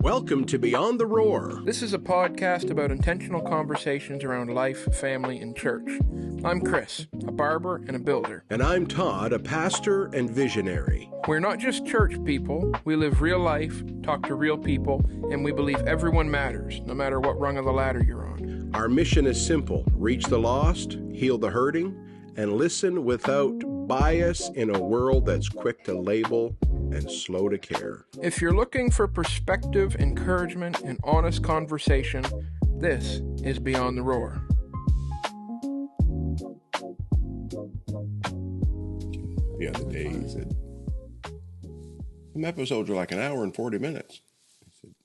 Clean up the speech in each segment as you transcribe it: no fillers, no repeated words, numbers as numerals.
Welcome to Beyond the Roar. This is a podcast about intentional conversations around life, family, and church. I'm Chris, a barber and a builder. And I'm Todd, a pastor and visionary. We're not just church people. We live real life, talk to real people, and we believe everyone matters, no matter what rung of the ladder you're on. Our mission is simple: reach the lost, heal the hurting, and listen without bias in a world that's quick to label and slow to care. If you're looking for perspective, encouragement, and honest conversation, this is Beyond the Roar. The other day, he said, some episodes are like an hour and 40 minutes. I said,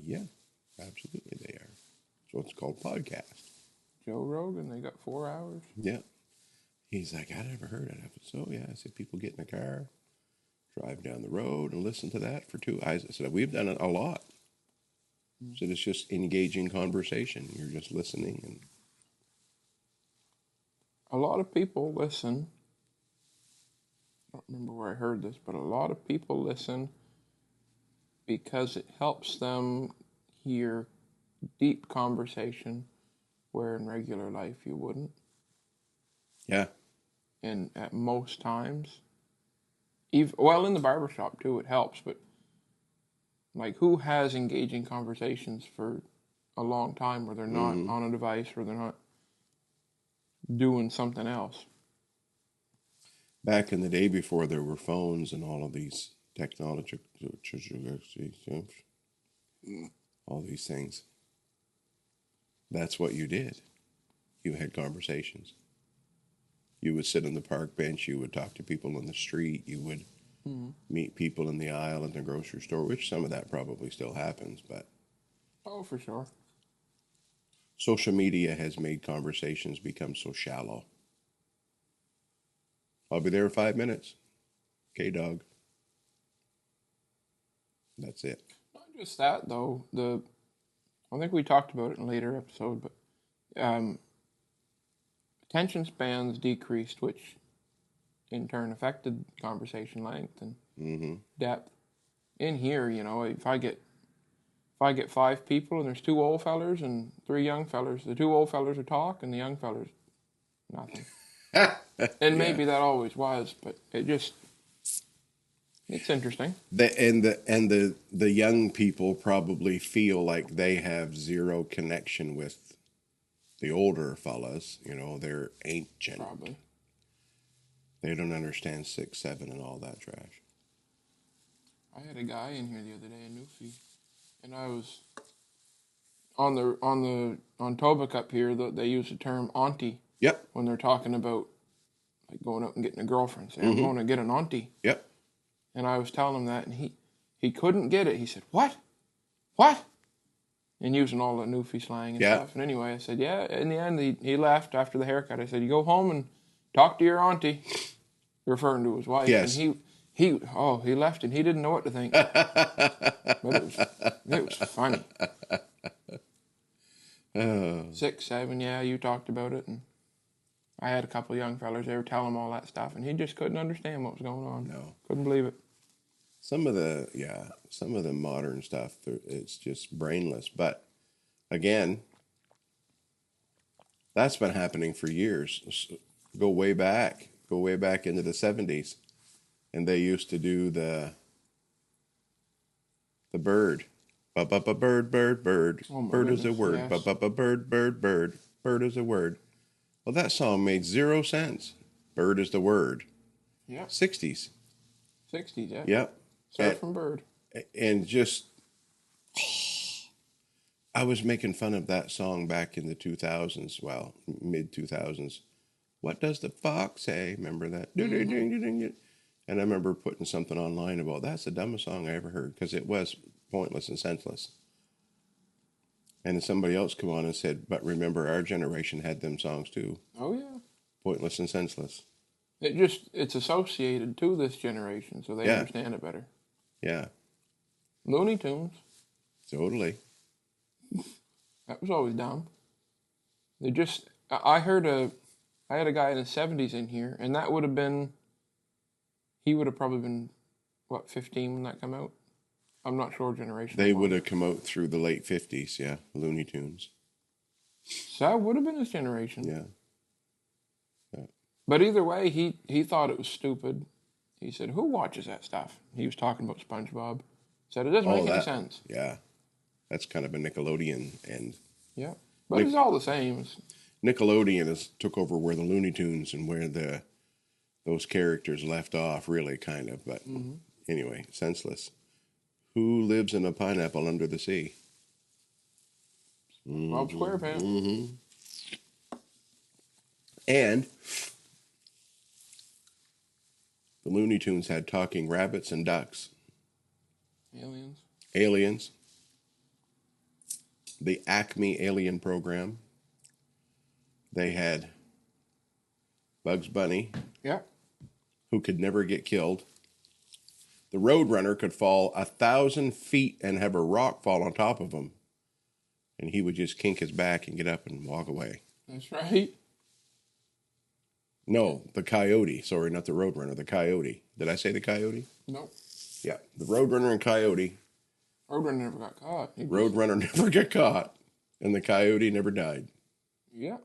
yeah, absolutely they are. So it's called podcast. Joe Rogan, they got 4 hours. Yeah. He's like, I never heard an episode. Yeah, I said, people get in the car, drive down the road and listen to that for 2 hours. I said, we've done it a lot. So it's just engaging conversation. You're just listening. And A lot of people listen. I don't remember where I heard this, but a lot of people listen because it helps them hear deep conversation where in regular life you wouldn't. yeah, And at most times, in the barbershop too, it helps, but like, who has engaging conversations for a long time where they're not on a device, or they're not doing something else? back in the day before there were phones and all of these technology, all these things, that's what you did. You had conversations. You would sit on the park bench. You would talk to people on the street. You would meet people in the aisle in the grocery store, which some of that probably still happens. But Oh, for sure. social media has made conversations become so shallow. I'll be there in 5 minutes. Okay, dog. That's it. Not just that, though. I think we talked about it in a later episode, but attention spans decreased, which in turn affected conversation length and depth. In here, if I get 5 people and there's 2 old fellers and 3 young fellers, the 2 old fellers will talk and the young fellers, nothing. And maybe that always was, but it's interesting. The young people probably feel like they have zero connection with the older fellas. They're ancient. Probably. They don't understand 6, 7, and all that trash. I had a guy in here the other day in Newfie, and I was on Tobic up here. They use the term auntie. Yep. When they're talking about like going out and getting a girlfriend. Say, I'm going to get an auntie. Yep. And I was telling him that, and he couldn't get it. He said, "What? What?" And using all the Newfie slang and stuff. And anyway, I said, yeah. In the end, he left after the haircut. I said, you go home and talk to your auntie, referring to his wife. Yes. And he left and he didn't know what to think. But it was funny. 6, 7, yeah, you talked about it. And I had a couple of young fellas, they were telling him all that stuff, and he just couldn't understand what was going on. No. Couldn't believe it. Some of the modern stuff, it's just brainless. But again, that's been happening for years. Go way back into the 70s, and they used to do the bird. Bird, bird, bird. Oh my Bird is a goodness, word. yes. Bird, bird, bird. Bird is a word. Well, that song made 0 sense. Bird is the word. Yeah. 60s. 60s, yeah. Yep. Surfing bird. And just, I was making fun of that song back in the 2000s, mid 2000s. What does the fox say? Remember that? And I remember putting something online about that's the dumbest song I ever heard, because it was pointless and senseless. And then somebody else come on and said, but remember, our generation had them songs too. Oh, yeah. Pointless and senseless. It's associated to this generation, so they understand it better. Yeah. Looney Tunes. Totally. That was always dumb. I had a guy in the 70s in here, and that would have been, he would have probably been, 15 when that came out? I'm not sure generation. They it was. would have come out through the late 50s, yeah. Looney Tunes. So that would have been his generation. Yeah. But either way, he thought it was stupid. He said, "Who watches that stuff?" He was talking about SpongeBob. Said it doesn't make any sense. Yeah. That's kind of a Nickelodeon end. Yeah, but it's all the same. Nickelodeon took over where the Looney Tunes and where those characters left off, really, kind of. But anyway, senseless. Who lives in a pineapple under the sea? Bob SquarePants. Mm-hmm. And the Looney Tunes had talking rabbits and ducks. Aliens. The Acme Alien Program. They had Bugs Bunny. Yeah. Who could never get killed. The Roadrunner could fall 1,000 feet and have a rock fall on top of him. And he would just kink his back and get up and walk away. That's right. No, the Coyote. Sorry, not the Roadrunner. The Coyote. Did I say the Coyote? Nope. Yeah, the Roadrunner and Coyote. Roadrunner never got caught. Roadrunner never got caught, and the Coyote never died. Yeah.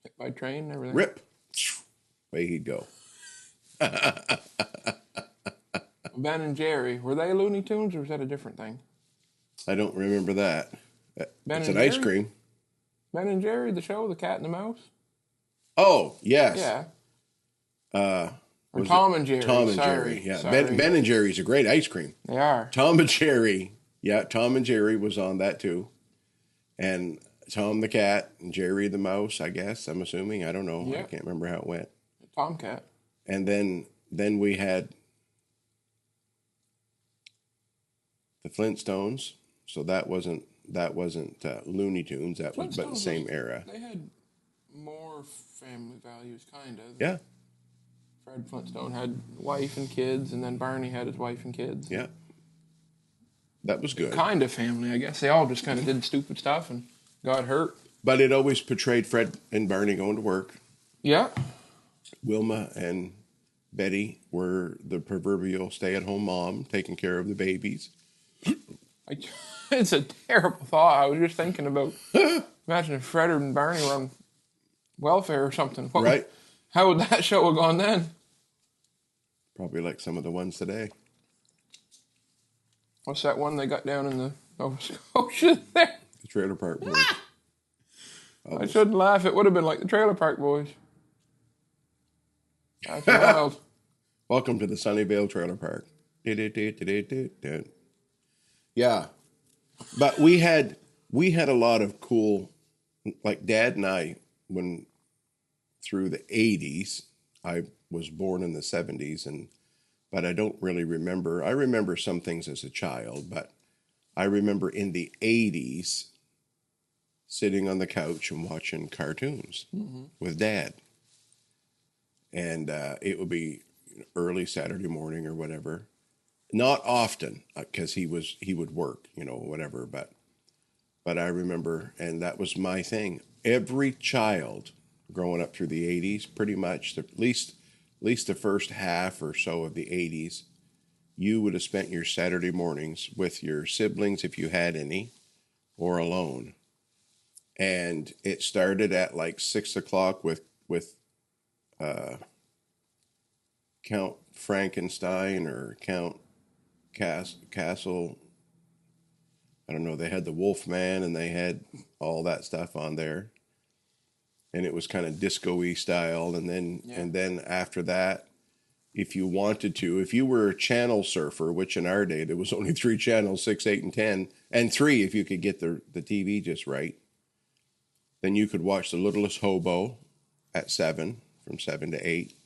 Hit by train and everything. Rip. Way he'd go. Ben and Jerry, were they Looney Tunes or was that a different thing? I don't remember that. Ben It's and an ice Jerry? cream. Ben and Jerry, the show, The Cat and the Mouse? Oh, yes. Yeah. Or Tom and Jerry. Tom and Sorry. Jerry. Yeah. Sorry. Ben and Jerry's a great ice cream. They are. Tom and Jerry. Yeah, Tom and Jerry was on that too. And Tom the cat and Jerry the mouse, I guess. I'm assuming. I don't know. Yeah. I can't remember how it went. Tomcat. And then we had the Flintstones. So that wasn't Looney Tunes. That was but the same era. They had more family values, kind of. Yeah. Fred Flintstone had wife and kids, and then Barney had his wife and kids. Yeah. That was good. Kind of family, I guess. They all just kind of did stupid stuff and got hurt. But it always portrayed Fred and Barney going to work. Yeah. Wilma and Betty were the proverbial stay-at-home mom, taking care of the babies. It's a terrible thought. I was just thinking about, imagine if Fred and Barney were on welfare or something. Right. How would that show have gone then? Probably like some of the ones today. What's that one they got down in the Nova Scotia there? The Trailer Park Boys. I shouldn't laugh. It would have been like the Trailer Park Boys. That's wild. Welcome to the Sunnyvale Trailer Park. Yeah. But we had a lot of cool, like Dad and I, when through the 80s, I was born in the 70s, but I don't really remember. I remember some things as a child, but I remember in the 80s sitting on the couch and watching cartoons with Dad. And it would be early Saturday morning or whatever. Not often, because he would work, whatever. But I remember, and that was my thing. Every child growing up through the 80s, pretty much, at least the first half or so of the 80s, you would have spent your Saturday mornings with your siblings, if you had any, or alone. And it started at like 6 o'clock with Count Frankenstein or Count Castle. I don't know. They had the Wolfman and they had all that stuff on there, and it was kind of disco-y style. And then after that, if you wanted to, if you were a channel surfer, which in our day there was only 3 channels, 6, 8, and 10, and 3 if you could get the TV just right, then you could watch The Littlest Hobo at 7, from 7 to 8.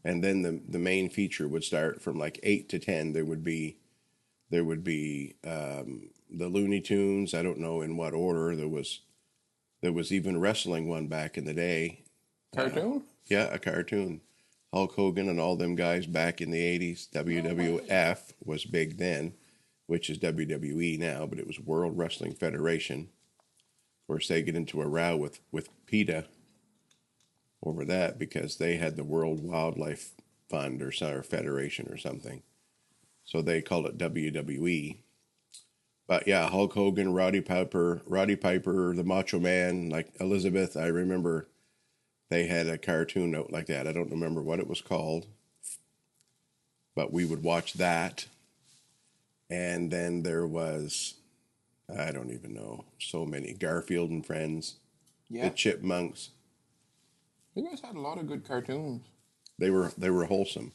And then the main feature would start from like 8 to 10. There would be the Looney Tunes. I don't know in what order. There was even wrestling one back in the day. Cartoon? Yeah, a cartoon. Hulk Hogan and all them guys back in the 80s. WWF was big then, which is WWE now, but it was World Wrestling Federation. Of course, they get into a row with PETA over that because they had the World Wildlife Fund or Federation or something. So they called it WWE. But yeah, Hulk Hogan, Roddy Piper, the Macho Man, like Elizabeth. I remember they had a cartoon out like that. I don't remember what it was called, but we would watch that. And then there was, I don't even know, so many. Garfield and Friends, Yeah. the Chipmunks. You guys had a lot of good cartoons. They were wholesome,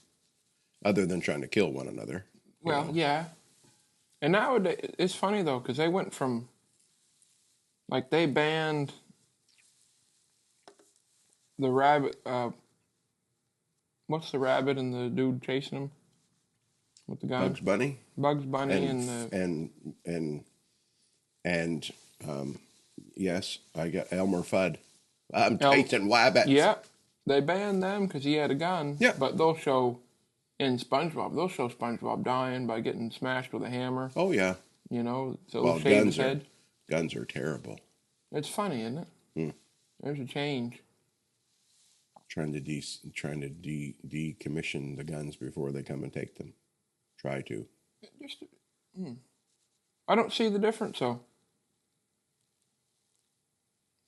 other than trying to kill one another. Well, yeah. And nowadays, it's funny though, because they went from, like, they banned the rabbit, what's the rabbit and the dude chasing him with the gun? Bugs Bunny. Bugs Bunny and And yes, I got Elmer Fudd. I'm chasing rabbits. Yeah, they banned them because he had a gun. Yeah. But they'll show SpongeBob dying by getting smashed with a hammer. Oh yeah. You know, so Well, shave his head. Guns are terrible. It's funny, isn't it? There's a change. Trying to decommission the guns before they come and take them. Try to. Just, I don't see the difference, though.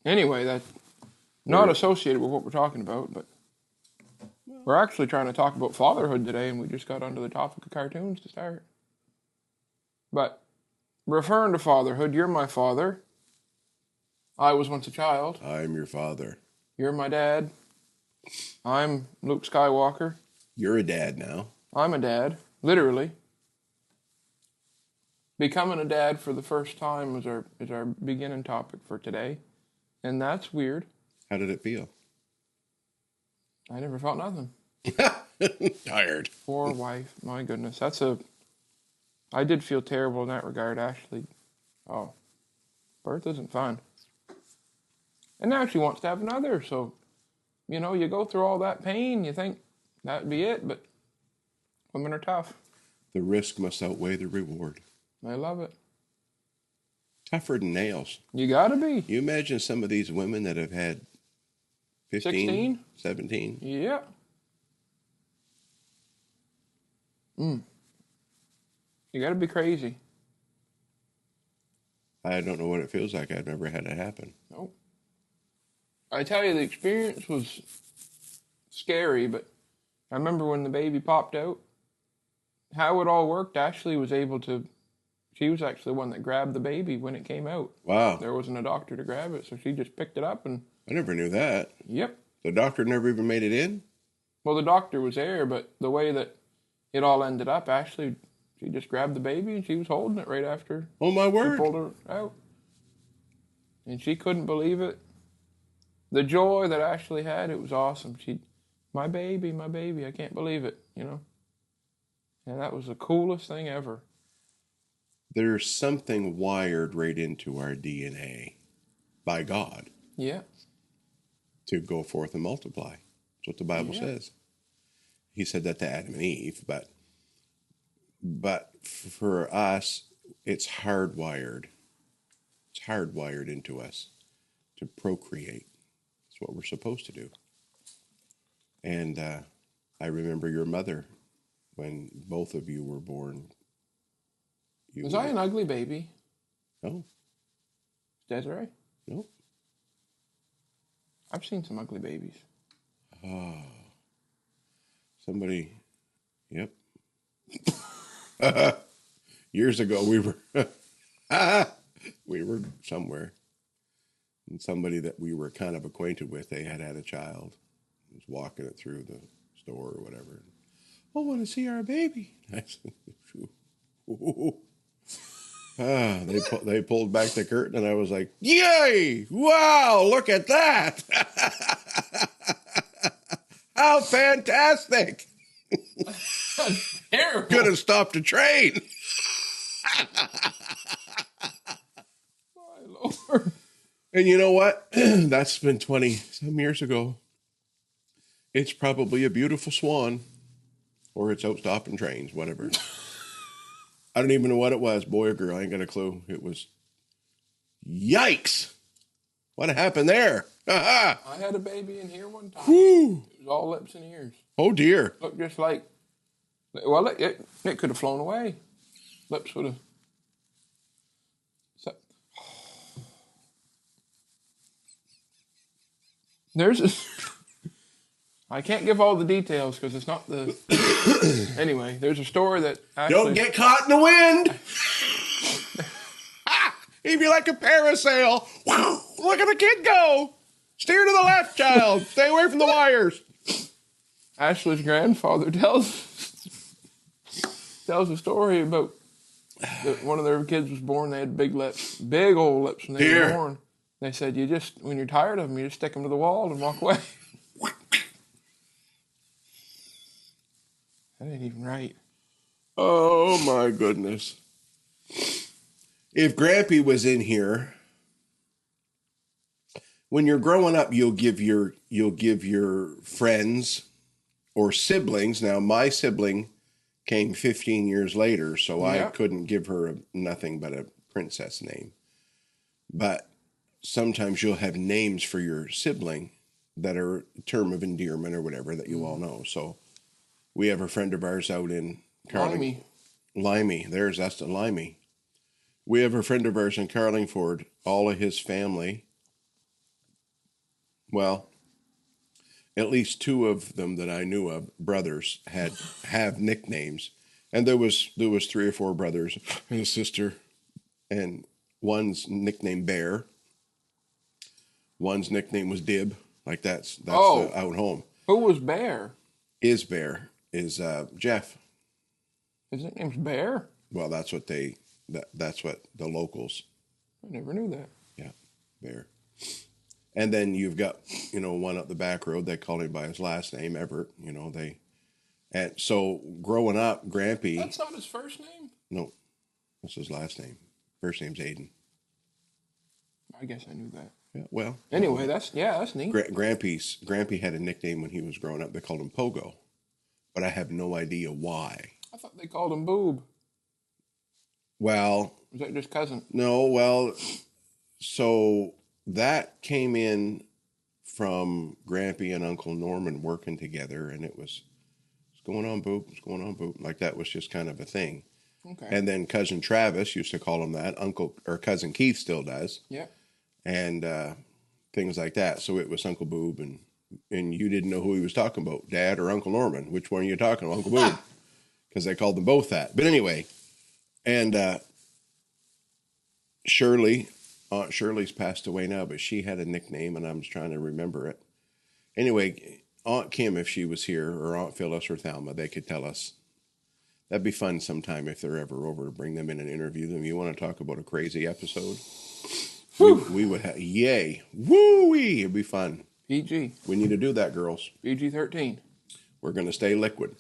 Anyway, that's not associated with what we're talking about, but we're actually trying to talk about fatherhood today, and we just got onto the topic of cartoons to start. But referring to fatherhood, you're my father. I was once a child. I'm your father. You're my dad. I'm Luke Skywalker. You're a dad now. I'm a dad, literally. Becoming a dad for the first time is our beginning topic for today. And that's weird. How did it feel? I never felt nothing. Tired. Poor wife. My goodness. I did feel terrible in that regard, Ashley. Oh. Birth isn't fun. And now she wants to have another, so, you know, you go through all that pain, you think that'd be it, but women are tough. The risk must outweigh the reward. I love it. Tougher than nails. You gotta be. You imagine some of these women that have had 15, 16? 17. Yeah. You gotta be crazy. I don't know what it feels like. I've never had it happen. Nope. I tell you, the experience was scary, but I remember when the baby popped out, how it all worked. Ashley was able to, she was actually the one that grabbed the baby when it came out. Wow. There wasn't a doctor to grab it, so she just picked it up and... I never knew that. Yep. The doctor never even made it in? Well, the doctor was there, but the way that it all ended up, Ashley, she just grabbed the baby and she was holding it right after. Oh, my word. She pulled her out. And she couldn't believe it. The joy that Ashley had, it was awesome. My baby, I can't believe it, you know. And that was the coolest thing ever. There's something wired right into our DNA by God. Yeah. To go forth and multiply. That's what the Bible says. He said that to Adam and Eve, but for us, it's hardwired. It's hardwired into us to procreate. It's what we're supposed to do. And I remember your mother when both of you were born. Was I an ugly baby? No. Desiree? No. I've seen some ugly babies. Oh. Somebody, yep. Years ago, we were somewhere, and somebody that we were kind of acquainted with, they had a child, was walking it through the store or whatever. I want to see our baby. I said, ooh. They pulled back the curtain, and I was like, "Yay! Wow! Look at that! How fantastic! Terrible. Could have stopped a train." My Lord. And you know what? That's been 20-some years ago. It's probably a beautiful swan, or it's out stopping trains, whatever. I don't even know what it was, boy or girl. I ain't got a clue. It was, yikes! What happened there? I had a baby in here one time. Whew. It was all lips and ears. Oh dear! Looked just like, well, it could have flown away. Lips would have. There's a, I can't give all the details because it's not the. Anyway, there's a story that actually. Don't get caught in the wind. If you like a parasail, look at the kid go. Steer to the left, child. Stay away from the wires. Ashley's grandfather tells a story about one of their kids was born. They had big lips, big old lips when they were born. They said, when you're tired of them, you just stick them to the wall and walk away. That ain't even right. Oh my goodness. If Grampy was in here, when you're growing up, you'll give your friends or siblings. Now, my sibling came 15 years later, so I couldn't give her nothing but a princess name. But sometimes you'll have names for your sibling that are a term of endearment or whatever that you all know. So we have a friend of ours out in Limey. That's the Limey. We have a friend of ours in Carlingford. All of his family, well, at least two of them that I knew of, brothers, have nicknames. And there was 3 or 4 brothers and a sister. And one's nickname Bear. One's nickname was Dib. Like that's the out home. Who was Bear? Bear is Jeff. His nickname's Bear? Well, that's what the locals. I never knew that. Yeah, Bear. And then you've got, one up the back road, they call him by his last name, Everett, and so growing up, Grampy. That's not his first name? No, that's his last name. First name's Aiden. I guess I knew that. Yeah, well. Anyway, that's neat. Grampy had a nickname when he was growing up. They called him Pogo, but I have no idea why. I thought they called him Boob. Well. Was that just cousin? No, well, so that came in from Grampy and Uncle Norman working together, and it was, what's going on, Boob? What's going on, Boob? Like that was just kind of a thing. Okay. And then cousin Travis used to call him that. Cousin Keith still does. Yeah. And things like that. So it was Uncle Boob, and you didn't know who he was talking about, Dad or Uncle Norman. Which one are you talking about? Uncle Boob. Because they called them both that. But anyway, and Aunt Shirley's passed away now, but she had a nickname, and I'm just trying to remember it. Anyway, Aunt Kim, if she was here, or Aunt Phyllis or Thelma, they could tell us. That'd be fun sometime if they're ever over to bring them in and interview them. You want to talk about a crazy episode? We would have, yay. Woo-wee. It'd be fun. PG. We need to do that, girls. PG-13. We're going to stay liquid.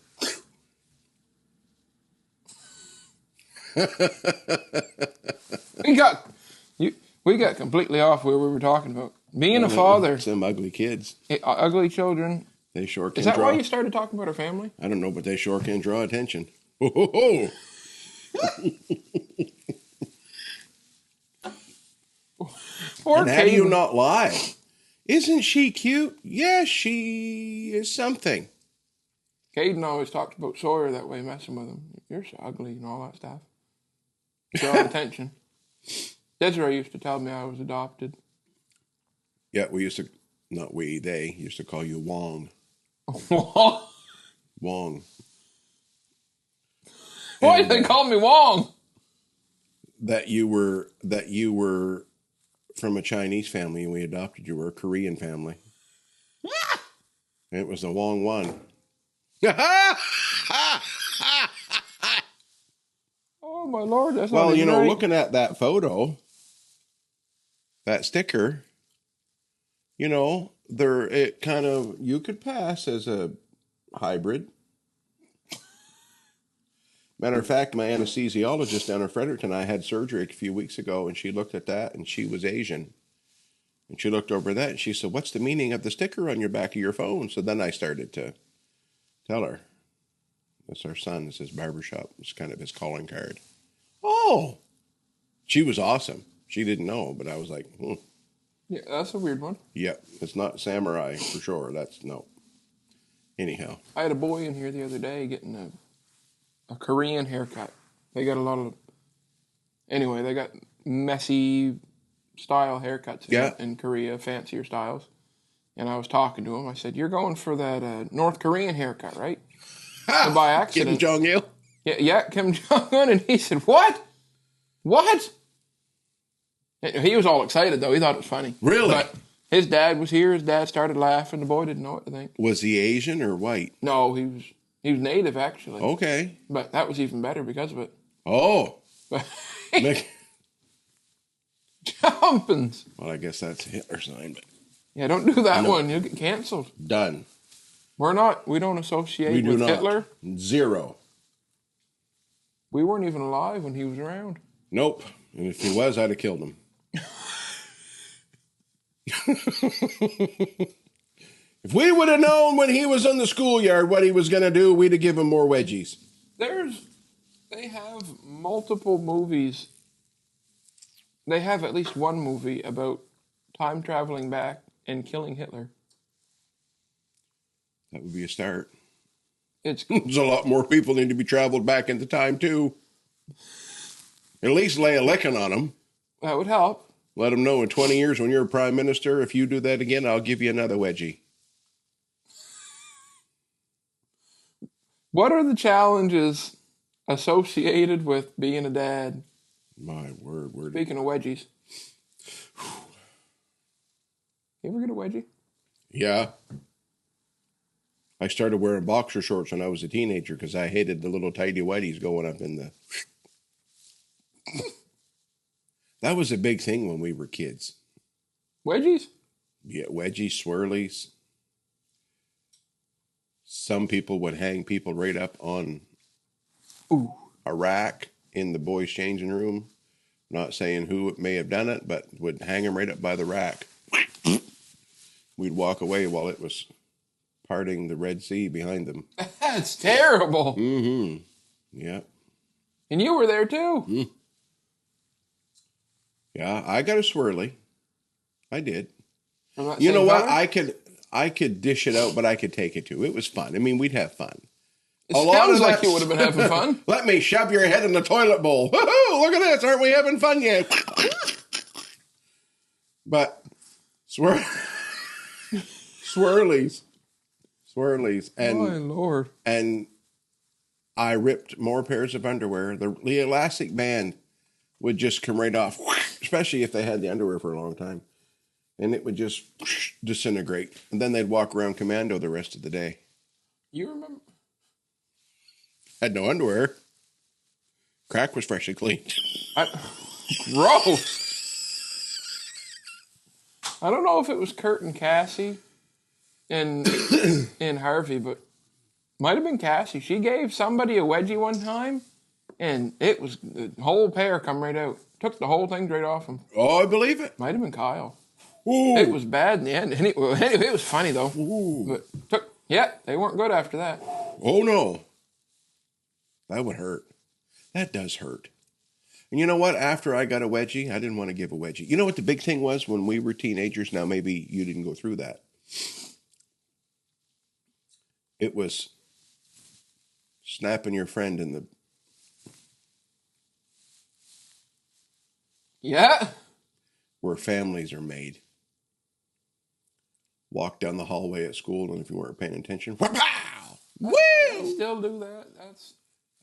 We got completely off where we were talking about. Being a father. Some ugly kids. Ugly children. They sure can Is that draw. why you started talking about our family? I don't know, but they sure can draw attention. Ho, ho, ho. And how do you not lie? Isn't she cute? Yes, she is something. Caden always talked about Sawyer that way, messing with him. You're so ugly and all that stuff. Draw attention. Desiree used to tell me I was adopted. Yeah, they used to call you Wong. Wong. Why did they call me Wong? That you were from a Chinese family and we adopted you. We're a Korean family. It was the Wong one. Oh my Lord, that's well, not even right. Looking at that photo, that sticker, you could pass as a hybrid. Matter of fact, my anesthesiologist down in Fredericton, I had surgery a few weeks ago, and she looked at that, and she was Asian. And she looked over that, and she said, "What's the meaning of the sticker on your back of your phone?" So then I started to tell her. That's our son. It's his barbershop. It's kind of his calling card. Oh! She was awesome. She didn't know, but I was like, Yeah, that's a weird one. Yep, it's not samurai for sure. No. Anyhow. I had a boy in here the other day getting a Korean haircut. They got they got messy style haircuts in Korea, fancier styles. And I was talking to him. I said, "You're going for that North Korean haircut, right?" And by Kim accident, Jong Il. yeah, Kim Jong Un. And he said, "What? What?" He was all excited though. He thought it was funny. Really? But his dad was here. His dad started laughing. The boy didn't know what to think. Was he Asian or white? No, he was native actually. Okay. But that was even better because of it. Oh. But Nick- jumpins. Well, I guess that's Hitler sign, but Yeah, don't do that one. You'll get canceled. done. We don't associate with Hitler. Zero. We weren't even alive when he was around. Nope. And if he was, I'd have killed him. If we would have known when he was in the schoolyard what he was going to do, we'd have given him more wedgies. They have multiple movies. They have at least one movie about time traveling back and killing Hitler. That would be a start. It's There's a lot more people need to be traveled back into time, too. At least lay a licking on them. that would help. Let them know in 20 years when you're prime minister, if you do that again, I'll give you another wedgie. What are the challenges associated with being a dad? My word. Speaking of wedgies. You ever get a wedgie? Yeah. I started wearing boxer shorts when I was a teenager because I hated the little tidy whities going up in the... That was a big thing when we were kids. Wedgies? Yeah, wedgies, swirlies. Some people would hang people right up on a rack in the boys' changing room. Not saying who may have done it, but would hang them right up by the rack. We'd walk away while it was parting the Red Sea behind them. That's terrible. Mm-hmm. Yeah. And you were there too. Mm. Yeah, I got a swirly. I did. I'm not You know saying what? color. I could dish it out, but I could take it too. It was fun. I mean, we'd have fun. It sounds like you would have been having fun. Let me shove your head in the toilet bowl. Woo-hoo, look at this. Aren't we having fun yet? But swirlies. My Lord. And I ripped more pairs of underwear. The elastic band would just come right off, especially if they had the underwear for a long time. And it would just disintegrate. And then they'd walk around commando the rest of the day. You remember? Had no underwear. Crack was freshly cleaned. Gross. I don't know if it was Kurt and Cassie and Harvey, but might have been Cassie. She gave somebody a wedgie one time, and it was the whole pair come right out. Took the whole thing straight off him. Oh, I believe it. Might have been Kyle. Ooh. It was bad in the end. Anyway, it was funny though. Ooh. But they weren't good after that. Oh, no. That would hurt. That does hurt. And you know what? After I got a wedgie, I didn't want to give a wedgie. You know what the big thing was when we were teenagers? Now, maybe you didn't go through that. It was snapping your friend in the... Yeah. Where families are made. Walk down the hallway at school, and if you weren't paying attention, wow! They still do that.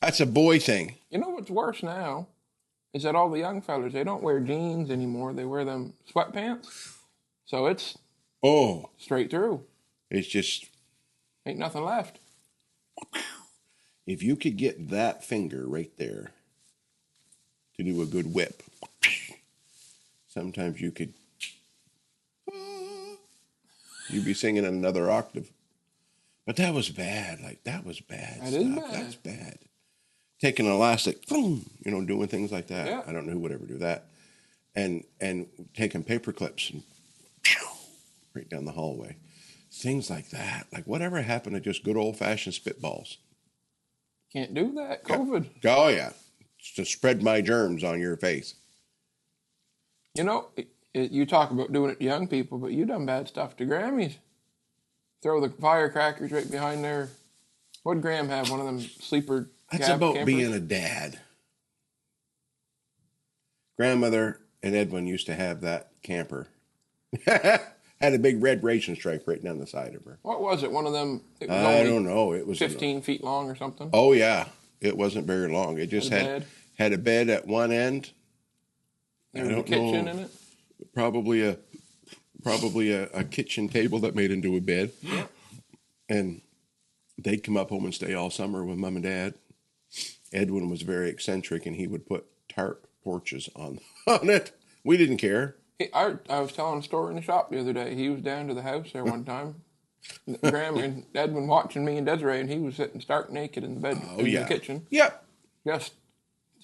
That's a boy thing. You know what's worse now is that all the young fellas, they don't wear jeans anymore. They wear them sweatpants. So it's straight through. It's just... Ain't nothing left. If you could get that finger right there to do a good whip, sometimes you could... You'd be singing in another octave. But that was bad. Like, that was bad That stuff. is bad. That's bad. Taking an elastic, boom, doing things like that. Yeah. I don't know who would ever do that. And taking paper clips and right down the hallway. Things like that. Like, whatever happened to just good old-fashioned spitballs? Can't do that. COVID. Oh, yeah. It's to spread my germs on your face. You know, you talk about doing it to young people, but you done bad stuff to Grammys. Throw the firecrackers right behind there. What'd Graham have? One of them sleeper That's cab about campers? being a dad. Grandmother and Edwin used to have that camper. Had a big red racing stripe right down the side of her. What was it? One of them? It was I only don't know. It was 15 feet long or something? Oh yeah, it wasn't very long. It just Had had a bed at one end. There was a kitchen in it? Probably a kitchen table that made into a bed. Yeah. And they'd come up home and stay all summer with Mom and Dad. Edwin was very eccentric, and he would put tarp porches on it. We didn't care. I was telling a story in the shop the other day. He was down to the house there one time. Graham and Edwin watching me and Desiree, and he was sitting stark naked in the bed in the kitchen. Yep. Just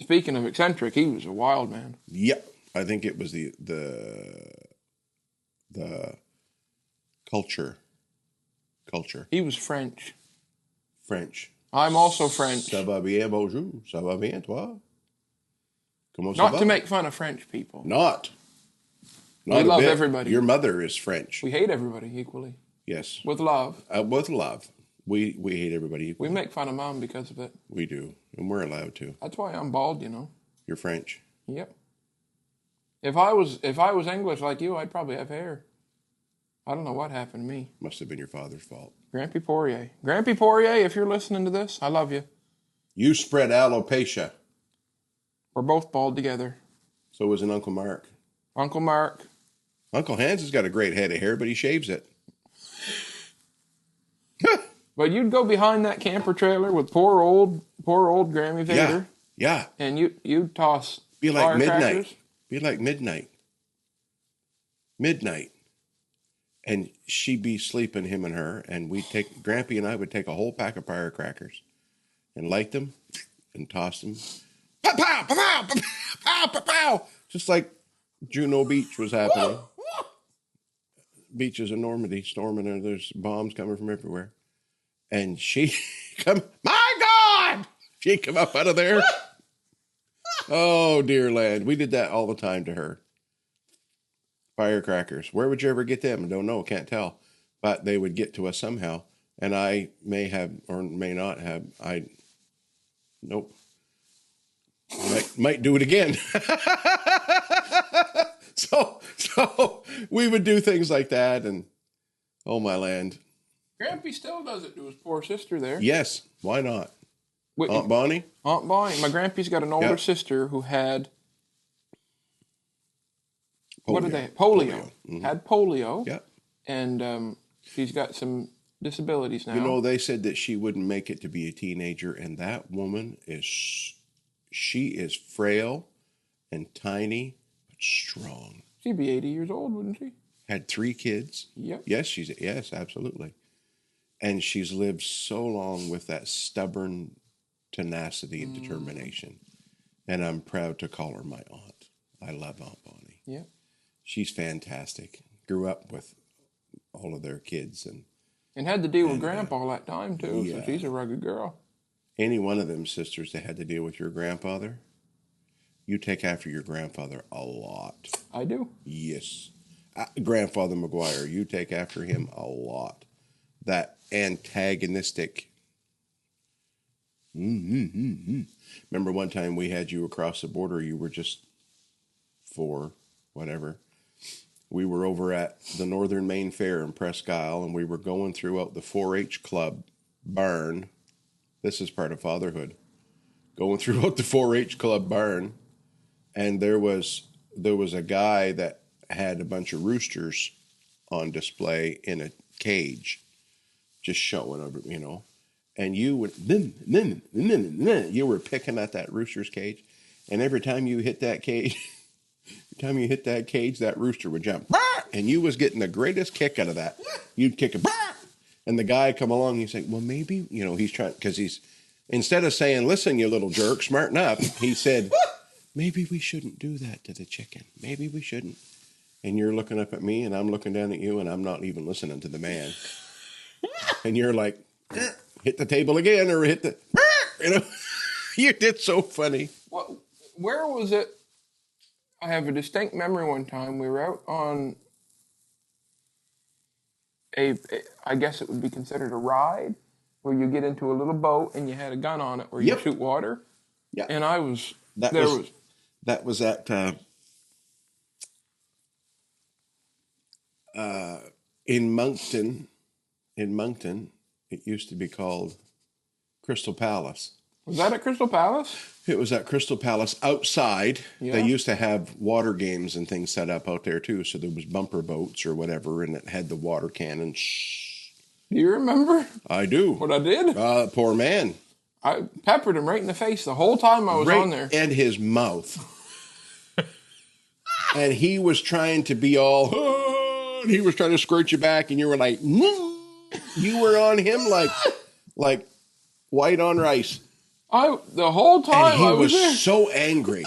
speaking of eccentric, he was a wild man. Yep. I think it was the culture. He was French. I'm also French. Ça va bien, bonjour. Ça va bien, toi? Comment ça Not va? to make fun of French people. Not We love everybody. Your mother is French. We hate everybody equally. Yes. With love. With love. We hate everybody equally. We make fun of Mom because of it. We do. And we're allowed to. That's why I'm bald, You're French. Yep. If I was English like you, I'd probably have hair. I don't know what happened to me. Must have been your father's fault. Grampy Poirier, if you're listening to this, I love you. You spread alopecia. We're both bald together. So was an Uncle Mark. Uncle Mark. Uncle Hans has got a great head of hair, but he shaves it. But you'd go behind that camper trailer with poor old Grammy Vader. Yeah. And you'd toss Be like firecrackers. midnight. And she'd be sleeping, him and her, and Grampy and I would take a whole pack of firecrackers and light them and toss them. Pow, pow, pow, pow, pow, pow, pow. Just like Juno Beach was happening. Beaches in Normandy storming, and there's bombs coming from everywhere. And she my God! She'd come up out of there. Oh, dear land. We did that all the time to her. Firecrackers. Where would you ever get them? I don't know. Can't tell. But they would get to us somehow. And I may have or may not have. Nope. Might do it again. So we would do things like that. And oh, my land. Grampy still does it to his poor sister there. Yes. Why not? Aunt Bonnie? Aunt Bonnie. My Grampy's got an older sister who had... Polio. What are they? Polio. Mm-hmm. Had polio. Yeah. And she's got some disabilities now. They said that she wouldn't make it to be a teenager, and that woman she is frail and tiny, but strong. She'd be 80 years old, wouldn't she? Had 3 kids. Yep. Yes, absolutely. And she's lived so long with that stubborn tenacity and determination. And I'm proud to call her my aunt. I love Aunt Bonnie. Yeah. She's fantastic. Grew up with all of their kids and had to deal with Grandpa all that time too. Yeah. So she's a rugged girl. Any one of them sisters that had to deal with your grandfather, you take after your grandfather a lot. I do. Yes. Grandfather McGuire, you take after him a lot. That antagonistic. Remember one time we had you across the border, you were just 4, whatever. We were over at the Northern Maine Fair in Presque Isle, and we were going throughout the 4-H club barn. This is part of fatherhood. Going throughout the 4-H club barn, and there was a guy that had a bunch of roosters on display in a cage, just showing over, and you would, you were picking at that rooster's cage, and every time you hit that cage, that rooster would jump, and you was getting the greatest kick out of that. You'd kick it, and the guy come along, he's like, well, maybe, he's trying, because instead of saying, listen, you little jerk, smarten up, he said, maybe we shouldn't do that to the chicken. Maybe we shouldn't. And you're looking up at me, and I'm looking down at you, and I'm not even listening to the man. And you're like, hit the table again, or hit the, you did so funny. Well, where was it? I have a distinct memory one time. We were out on I guess it would be considered a ride, where you get into a little boat and you had a gun on it where you shoot water. Yeah. And I was, That was at in Moncton, it used to be called Crystal Palace. Was that at Crystal Palace? It was at Crystal Palace outside. Yeah. They used to have water games and things set up out there too. So there was bumper boats or whatever, and it had the water cannons. Do you remember I do. what I did? Poor man. I peppered him right in the face the whole time I was on there. And his mouth. And he was trying to be all, "Oh," and he was trying to squirt you back, and you were like, "No." You were on him like white on rice. The whole time And he I was there. so angry.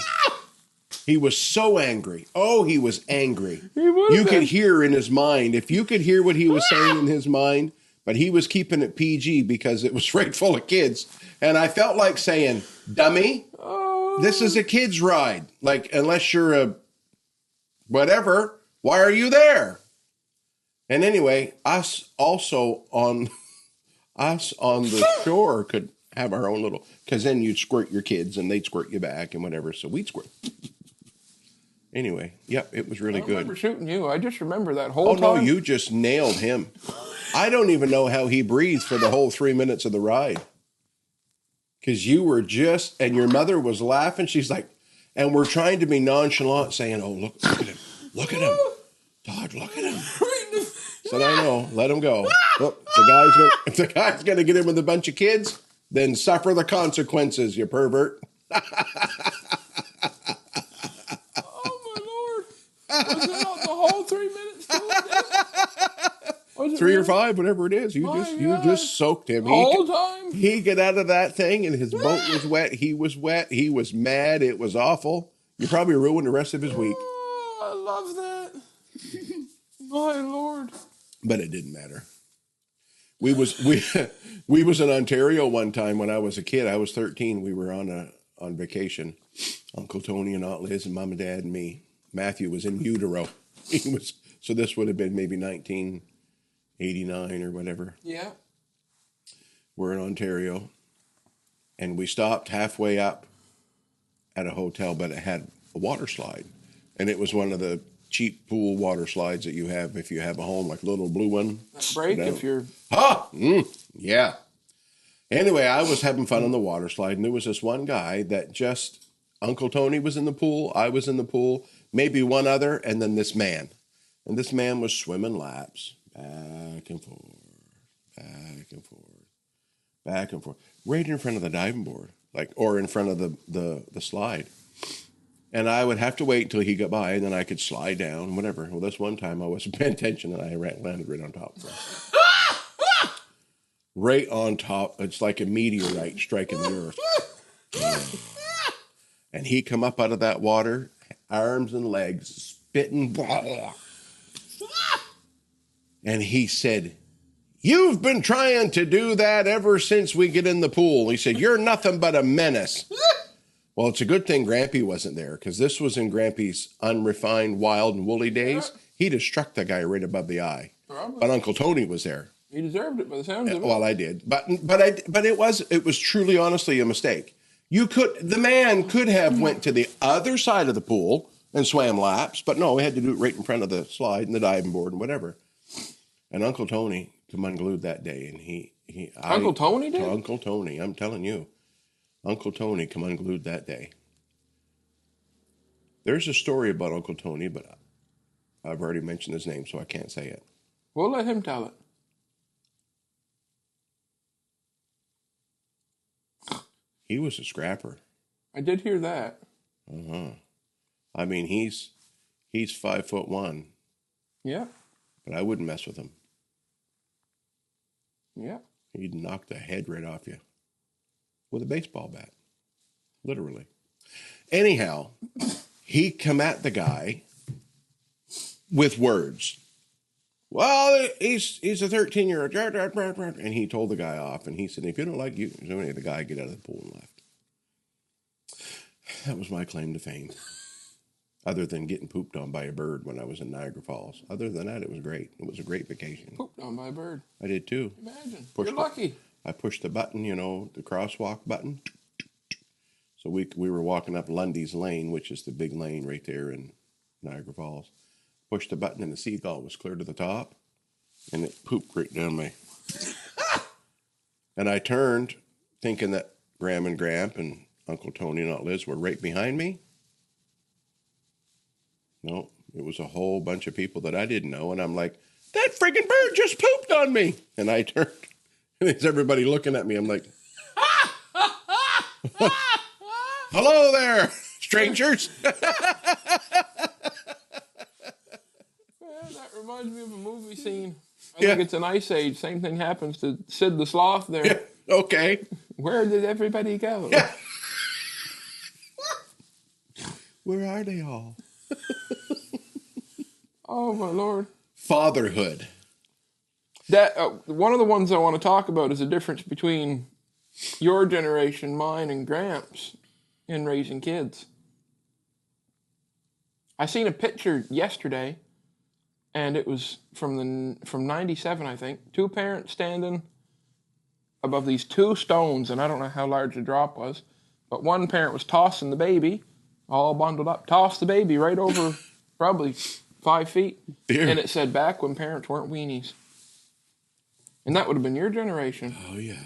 He was so angry. Oh, he was angry. He was You could angry. hear in his mind, if you could hear what he was saying in his mind, but he was keeping it PG because it was right full of kids. And I felt like saying, "Dummy, this is a kid's ride. Like, unless you're a whatever, why are you there?" And anyway, us on the shore could have our own little, because then you'd squirt your kids and they'd squirt you back and whatever. So we'd squirt. Anyway, yep, it was really I remember good. shooting you. I just remember that whole Oh, time. no, you just nailed him. I don't even know how he breathed for the whole 3 minutes of the ride. Because you were just, and your mother was laughing. She's like, and we're trying to be nonchalant, saying, "Oh, look at him. Look at him. Todd, look at him." Said, "I know. Let him go. Look, if the guy's going to get in with a bunch of kids, then suffer the consequences, you pervert." Oh, my Lord. Was it not the whole 3 minutes? Was it 3 or really? 5, whatever it is. You God. just soaked him. The whole time? He got out of that thing and his boat was wet. He was wet. He was mad. It was awful. You probably ruined the rest of his week. Oh, I love that. My Lord. But it didn't matter. We was in Ontario one time when I was a kid. I was 13. We were on vacation. Uncle Tony and Aunt Liz and Mom and Dad and me. Matthew was in utero. So this would have been maybe 1989 or whatever. Yeah. We're in Ontario, and we stopped halfway up at a hotel, but it had a water slide, and it was one of the cheap pool water slides that you have if you have a home, like a little blue one. That break if you're... Yeah. Anyway, I was having fun on the water slide, and there was this one guy that just, Uncle Tony was in the pool, I was in the pool, maybe one other, and then this man. And this man was swimming laps, back and forth, back and forth, back and forth, right in front of the diving board, or in front of the slide. And I would have to wait until he got by, and then I could slide down, whatever. Well, this one time I wasn't paying attention, and I landed right on top of him. Right on top. It's like a meteorite striking the earth. And he come up out of that water, arms and legs, spitting. And he said, "You've been trying to do that ever since we get in the pool." He said, "You're nothing but a menace." Well, it's a good thing Grampy wasn't there, because this was in Grampy's unrefined, wild, and woolly days. He'd have struck the guy right above the eye. Probably. But Uncle Tony was there. He deserved it by the sounds of it. Well, I did, but it was truly, honestly, a mistake. The man could have went to the other side of the pool and swam laps, but no, we had to do it right in front of the slide and the diving board and whatever. And Uncle Tony come unglued that day, and Uncle Tony did? Uncle Tony, I'm telling you, Uncle Tony come unglued that day. There's a story about Uncle Tony, but I've already mentioned his name, so I can't say it. We'll let him tell it. He was a scrapper. I did hear that. I mean, he's 5'1", Yeah. but I wouldn't mess with him. Yeah. He'd knock the head right off you with a baseball bat, literally. Anyhow, he come at the guy with words. "Well, he's a 13-year-old, and he told the guy off, and he said, "If you don't like you," the guy get out of the pool and left. That was my claim to fame, other than getting pooped on by a bird when I was in Niagara Falls. Other than that, it was great. It was a great vacation. Pooped on by a bird. I did too. Imagine. Pushed You're lucky. I pushed the button, the crosswalk button. So we were walking up Lundy's Lane, which is the big lane right there in Niagara Falls. pushed the button and the seagull was clear to the top, and it pooped right down my. And I turned, thinking that Graham and Gramp and Uncle Tony and Aunt Liz were right behind me. No, it was a whole bunch of people that I didn't know, and I'm like, that freaking bird just pooped on me. And I turned, and there's everybody looking at me. I'm like, hello there, strangers. That reminds me of a movie scene. I think it's an Ice Age. Same thing happens to Sid the Sloth there. Yeah, okay. Where did everybody go? Yeah. Where are they all? Oh, my Lord. Fatherhood. That one of the ones I want to talk about is the difference between your generation, mine, and Gramps in raising kids. I seen a picture yesterday, and it was from 97, I think. Two parents standing above these two stones, and I don't know how large the drop was, but one parent was tossing the baby, all bundled up, tossed the baby right over probably 5 feet, and it said, back when parents weren't weenies. And that would have been your generation. Oh, yeah.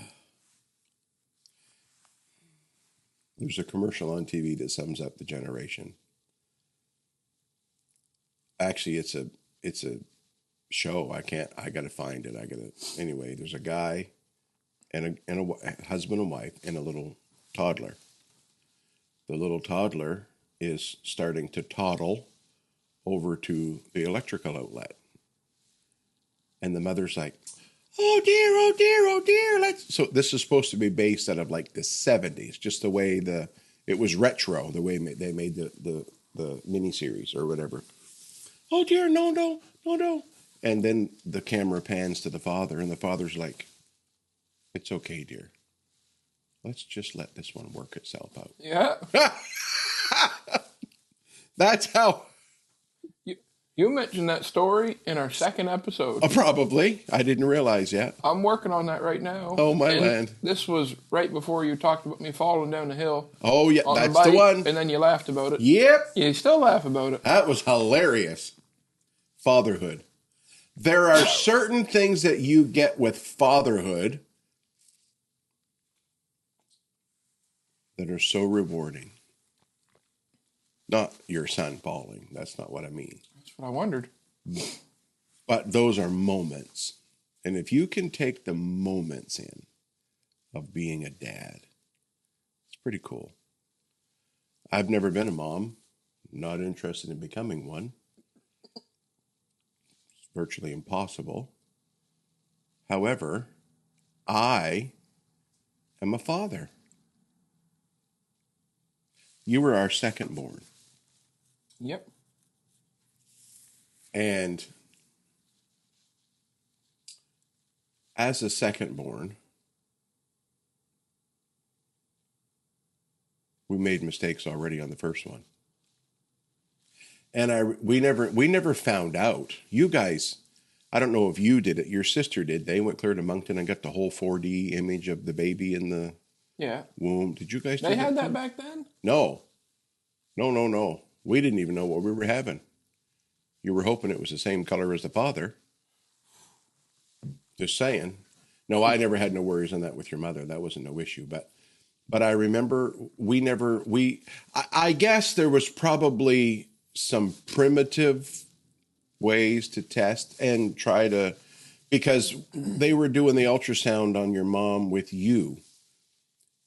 There's a commercial on TV that sums up the generation. Actually, it's a show. I got to find it. Anyway, there's a guy and a husband and wife and a little toddler. The little toddler is starting to toddle over to the electrical outlet. And the mother's like, oh dear, oh dear, oh dear. So this is supposed to be based out of like the 70s, just the way it was retro, the way they made the miniseries or whatever. Oh dear, no. And then the camera pans to the father, and the father's like, it's okay, dear. Let's just let this one work itself out. Yeah. That's how. You mentioned that story in our second episode. Probably. I didn't realize yet. I'm working on that right now. Oh, my land. This was right before you talked about me falling down the hill. Oh, yeah, that's the one. And then you laughed about it. Yep. You still laugh about it. That was hilarious. Fatherhood. There are certain things that you get with fatherhood that are so rewarding. Not your son falling. That's not what I mean. That's what I wondered. But those are moments. And if you can take the moments in of being a dad, it's pretty cool. I've never been a mom. Not interested in becoming one. It's virtually impossible. However, I am a father. You were our second born. Yep. And as a second born, we made mistakes already on the first one. And we never found out. You guys, I don't know if you did it. Your sister did. They went clear to Moncton and got the whole 4D image of the baby in the womb. Did you guys do that? They had that back then? No. We didn't even know what we were having. You were hoping it was the same color as the father. Just saying. No, I never had no worries on that with your mother. That wasn't no issue. But I remember I guess there was probably some primitive ways to test and try to, because they were doing the ultrasound on your mom with you.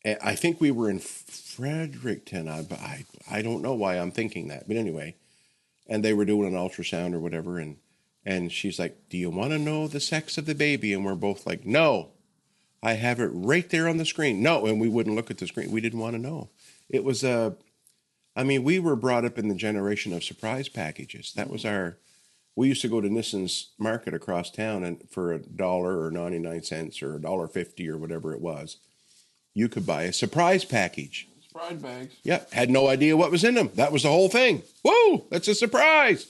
And I think we were in Fredericton. I don't know why I'm thinking that. But anyway, and they were doing an ultrasound or whatever. And she's like, do you want to know the sex of the baby? And we're both like, no, I have it right there on the screen. No, and we wouldn't look at the screen. We didn't want to know. It was we were brought up in the generation of surprise packages. That was we used to go to Nissan's Market across town, and for $1 or 99 cents or $1.50 or whatever it was, you could buy a surprise package. Surprise bags. Yep. Had no idea what was in them. That was the whole thing. Whoa, that's a surprise.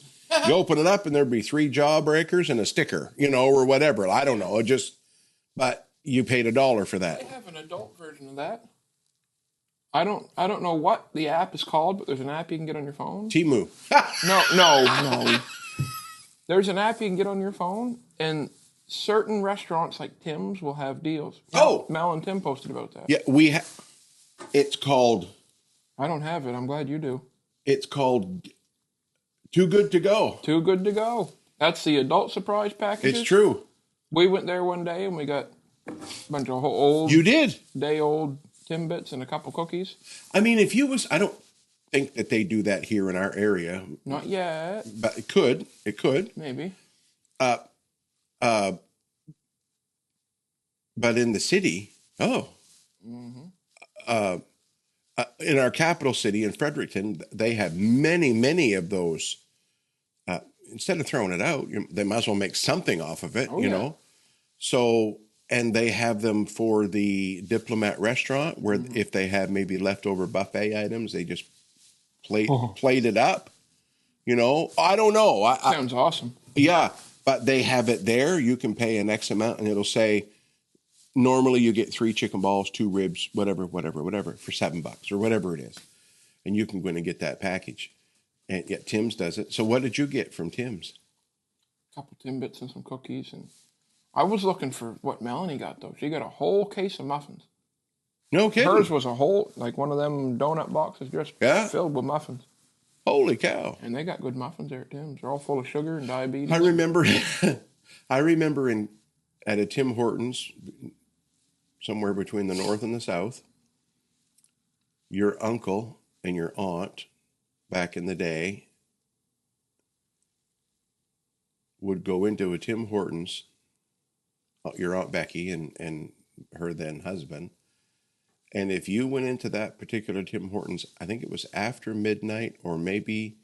You open it up and there'd be 3 jawbreakers and a sticker, or whatever. I don't know. But you paid $1 for that. They have an adult version of that. I don't know what the app is called, but there's an app you can get on your phone. Temu. No. There's an app you can get on your phone, and certain restaurants like Tim's will have deals. Oh! Mel and Tim posted about that. Yeah, it's called I don't have it. I'm glad you do. Too Good to Go. Too good to go. That's the adult surprise packages. It's true. We went there one day and we got a bunch of old, You did. day-old Timbits and a couple cookies. I mean, I don't think that they do that here in our area, Not yet. but it could. It could. Maybe. Uh, but in the city, in our capital city in Fredericton, they have many of those. Instead of throwing it out, they might as well make something off of it, you know. So, and they have them for the Diplomat restaurant, where if they have maybe leftover buffet items, they just plate it up. You know, I don't know. Sounds awesome. Yeah, but they have it there. You can pay an X amount, and it'll say, normally you get 3 chicken balls, 2 ribs, whatever, for $7 or whatever it is. And you can go in and get that package. And yet Tim's does it. So what did you get from Tim's? A couple Timbits and some cookies. And I was looking for what Melanie got, though. She got a whole case of muffins. No kidding. Hers was a whole, like one of them donut boxes just filled with muffins. Holy cow. And they got good muffins there at Tim's. They're all full of sugar and diabetes. I remember at a Tim Hortons, somewhere between the north and the south, your uncle and your aunt back in the day would go into a Tim Hortons, your Aunt Becky and her then husband. And if you went into that particular Tim Hortons, I think it was after midnight, or maybe,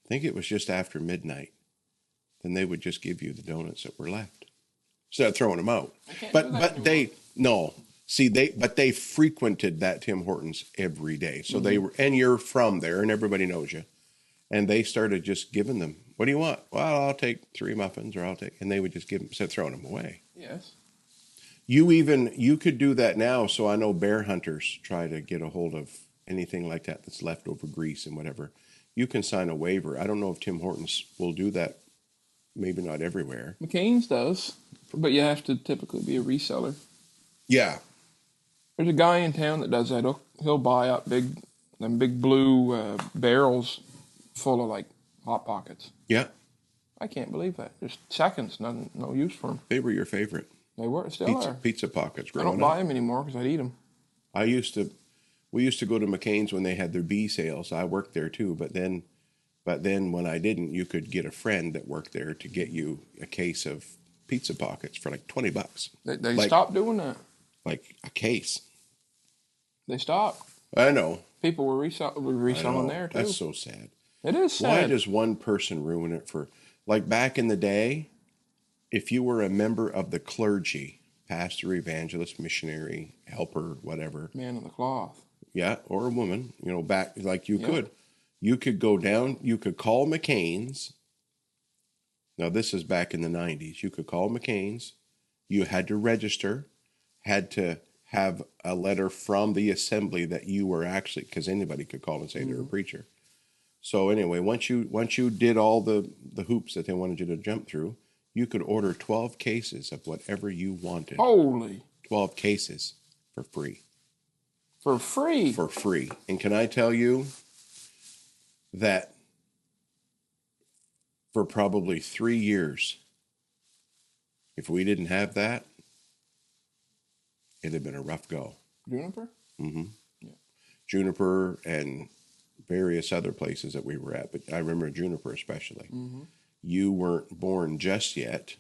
I think it was just after midnight, then they would just give you the donuts that were left instead of throwing them out. But they frequented that Tim Hortons every day. So they were, and you're from there and everybody knows you. And they started just giving them, what do you want? Well, I'll take 3 muffins, and they would just give them, instead of throwing them away. Yes. You could do that now. So I know bear hunters try to get a hold of anything like that that's leftover grease and whatever. You can sign a waiver. I don't know if Tim Hortons will do that. Maybe not everywhere. McCain's does, but you have to typically be a reseller. Yeah. There's a guy in town that does that. He'll buy up big blue barrels full of like Hot Pockets. Yeah. I can't believe that. Just seconds, no use for them. They were your favorite. They were, still are. Pizza Pockets. I don't buy them anymore because I'd eat them. We used to go to McCain's when they had their bee sales. I worked there too, but then when I didn't, you could get a friend that worked there to get you a case of Pizza Pockets for like $20. They stopped doing that. Like a case. They stopped. I know. People were reselling there too. That's so sad. It is sad. Why does one person ruin it for, like back in the day, if you were a member of the clergy, pastor, evangelist, missionary, helper, whatever. Man of the cloth. Yeah, or a woman, back, like you could go down, you could call McCain's. Now, this is back in the 90s. You could call McCain's. You had to register, had to have a letter from the assembly that you were actually, because anybody could call and say they're a preacher. So anyway, once you did all the hoops that they wanted you to jump through, you could order 12 cases of whatever you wanted. Holy. 12 cases for free. For free? For free. And can I tell you that for probably 3 years, if we didn't have that, it'd have been a rough go. Juniper? Mm-hmm. Yeah. Juniper and various other places that we were at, but I remember Juniper especially. Mm-hmm. You weren't born just yet.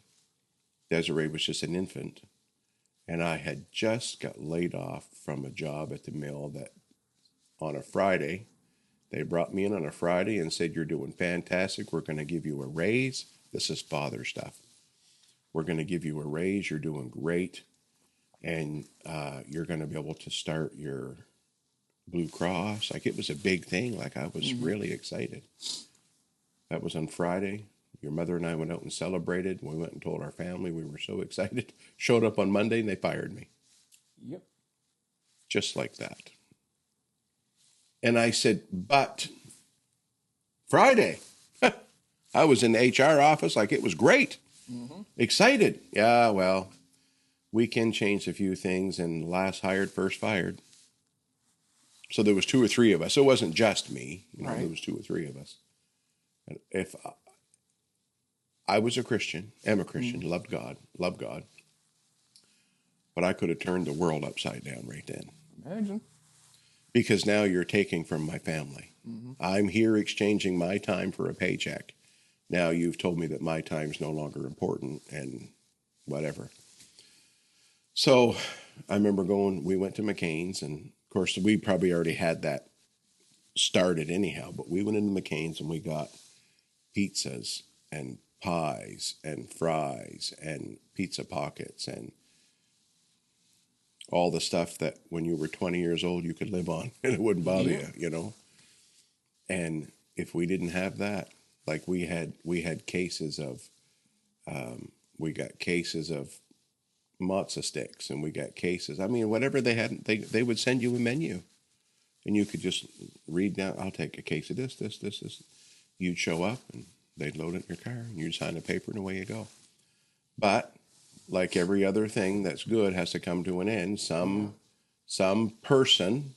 Desiree was just an infant. And I had just got laid off from a job at the mill that on a Friday, they brought me in on a Friday and said, you're doing fantastic. We're going to give you a raise. This is father stuff. We're going to give you a raise. You're doing great. And you're going to be able to start your Blue Cross. Like, it was a big thing. Like, I was really excited. That was on Friday. Your mother and I went out and celebrated. We went and told our family. We were so excited. Showed up on Monday and they fired me. Yep. Just like that. And I said, but Friday. I was in the HR office like it was great. Excited. Yeah, well, we can change a few things, and last hired, first fired. So there was 2 or 3 of us. So it wasn't just me. Right. There was 2 or 3 of us. And if I was a Christian, am a Christian, loved God, but I could have turned the world upside down right then. Imagine. Because now you're taking from my family. I'm here exchanging my time for a paycheck. Now you've told me that my time's no longer important and whatever. So I remember we went to McCain's, and of course we probably already had that started anyhow, but we went into McCain's and we got pizzas and pies and fries and pizza pockets and all the stuff that when you were 20 years old you could live on and it wouldn't bother you, you know. And if we didn't have that, like we had cases of we got cases of matzo sticks, and we got cases, I mean, whatever they had, they would send you a menu and you could just read down, I'll take a case of this. You'd show up and they'd load it in your car and you'd sign a paper and away you go. But like every other thing that's good has to come to an end. Some person